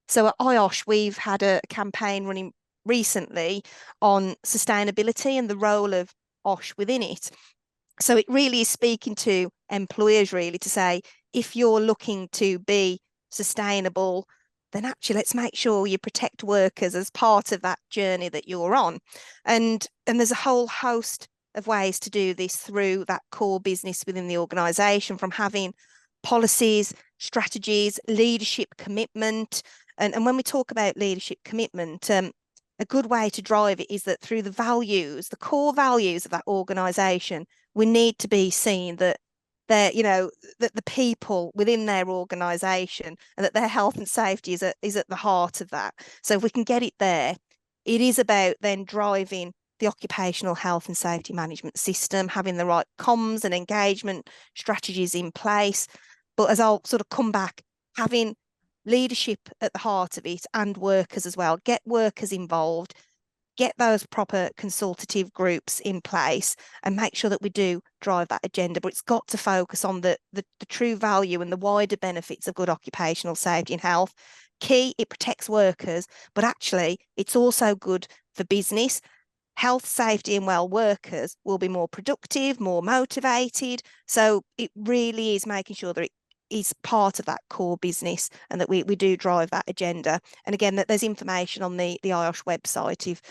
So at IOSH, we've had a campaign running recently on sustainability and the role of OSH within it. So it really is speaking to employers really to say, if you're looking to be sustainable, then actually let's make sure you protect workers as part of that journey that you're on. And there's a whole host of ways to do this through that core business within the organisation, from having policies, strategies, leadership commitment. And when we talk about leadership commitment, a good way to drive it is that through the values, the core values of that organisation, we need to be seeing that they're, you know, that the people within their organisation and that their health and safety is at the heart of that. So if we can get it there, it is about then driving the occupational health and safety management system, having the right comms and engagement strategies in place. But as I'll sort of come back, having leadership at the heart of it and workers as well, get workers involved, get those proper consultative groups in place and make sure that we do drive that agenda. But it's got to focus on the true value and the wider benefits of good occupational safety and health. Key, it protects workers, but actually it's also good for business. Health, safety and well workers will be more productive, more motivated. So it really is making sure that it is part of that core business and that we do drive that agenda. And again, that there's information on the IOSH website if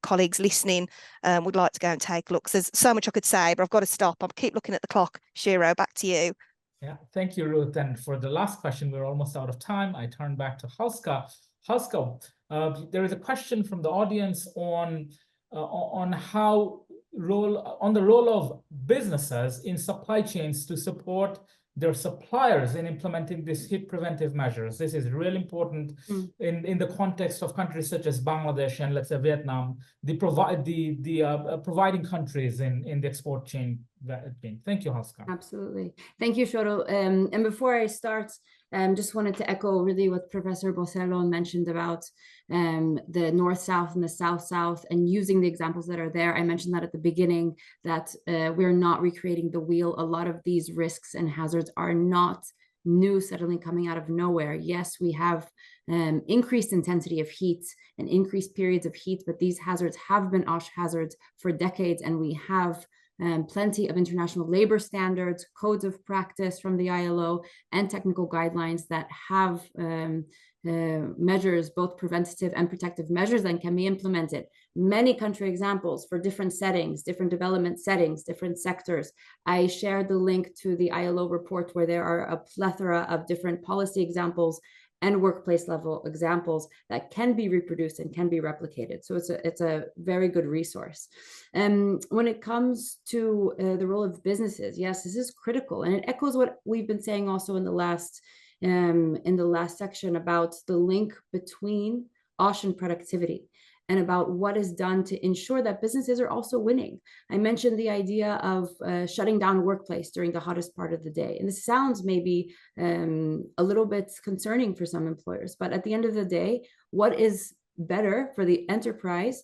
colleagues listening would like to go and take a look. So there's so much I could say, but I've got to stop. I'll keep looking at the clock. Shiro, back to you. Yeah, thank you, Ruth. And for the last question, we're almost out of time. I turn back to Hauska. Hauska, there is a question from the audience on the role of businesses in supply chains to support their suppliers in implementing these heat preventive measures. This is really important in the context of countries such as Bangladesh and let's say Vietnam, providing countries in the export chain. Thank you, Hauska. Absolutely. Thank you, Shoro. And before I start, just wanted to echo really what Professor Bocello mentioned about the North-South and the South-South and using the examples that are there. I mentioned that at the beginning, that we're not recreating the wheel. A lot of these risks and hazards are not new, suddenly coming out of nowhere. Yes, we have increased intensity of heat and increased periods of heat, but these hazards have been OSH hazards for decades, and we have plenty of international labor standards, codes of practice from the ILO, and technical guidelines that have measures, both preventative and protective measures, that can be implemented. Many country examples for different settings, different development settings, different sectors. I shared the link to the ILO report where there are a plethora of different policy examples and workplace level examples that can be reproduced and can be replicated. So it's a very good resource. When it comes to the role of businesses, yes, this is critical, and it echoes what we've been saying also in the last section about the link between OSH and productivity, and about what is done to ensure that businesses are also winning. I mentioned the idea of shutting down a workplace during the hottest part of the day. And this sounds maybe a little bit concerning for some employers, but at the end of the day, what is better for the enterprise?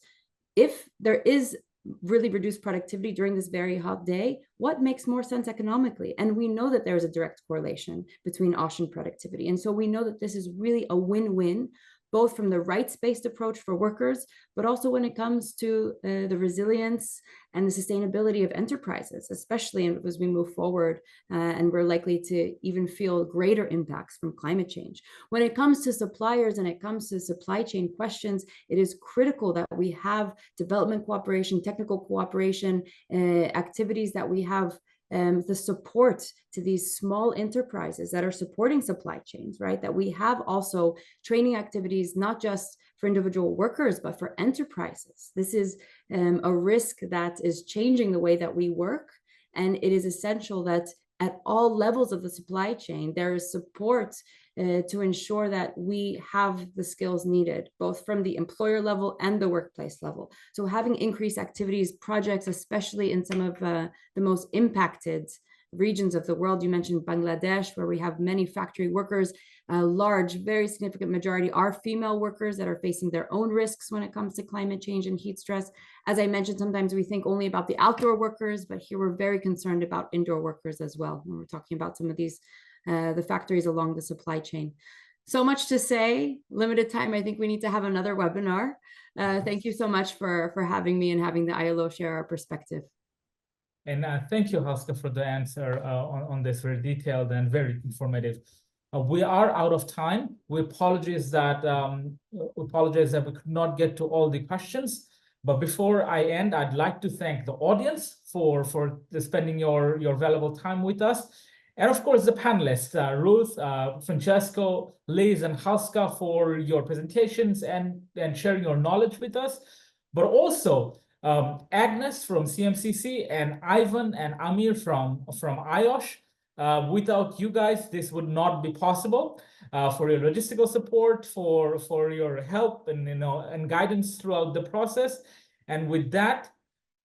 If there is really reduced productivity during this very hot day, what makes more sense economically? And we know that there is a direct correlation between OSH and productivity. And so we know that this is really a win-win both from the rights-based approach for workers, but also when it comes to the resilience and the sustainability of enterprises, especially as we move forward and we're likely to even feel greater impacts from climate change. When it comes to suppliers and it comes to supply chain questions, it is critical that we have development cooperation, technical cooperation, activities that we have the support to these small enterprises that are supporting supply chains, right? That we have also training activities, not just for individual workers, but for enterprises. This is a risk that is changing the way that we work. And it is essential that at all levels of the supply chain, there is support to ensure that we have the skills needed, both from the employer level and the workplace level. So having increased activities, projects, especially in some of the most impacted regions of the world. You mentioned Bangladesh, where we have many factory workers. A large, very significant majority are female workers that are facing their own risks when it comes to climate change and heat stress. As I mentioned, sometimes we think only about the outdoor workers, but here we're very concerned about indoor workers as well when we're talking about some of these the factories along the supply chain. So much to say, limited time. I think we need to have another webinar. Thank you so much for having me and having the ILO share our perspective. And thank you, Haska, for the answer on this very detailed and very informative. We are out of time. We apologize that we could not get to all the questions. But before I end, I'd like to thank the audience for spending your valuable time with us. And of course, the panelists, Ruth, Francesco, Liz, and Haska, for your presentations and sharing your knowledge with us. But also Agnes from CMCC and Ivan and Amir from IOSH. Without you guys, this would not be possible. For your logistical support, for your help and guidance throughout the process. And with that,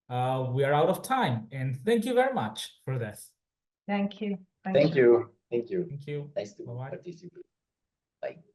we are out of time. And thank you very much for this. Thank you. Thank you. Thank you. Thank you. Nice to Bye-bye. participate. Bye.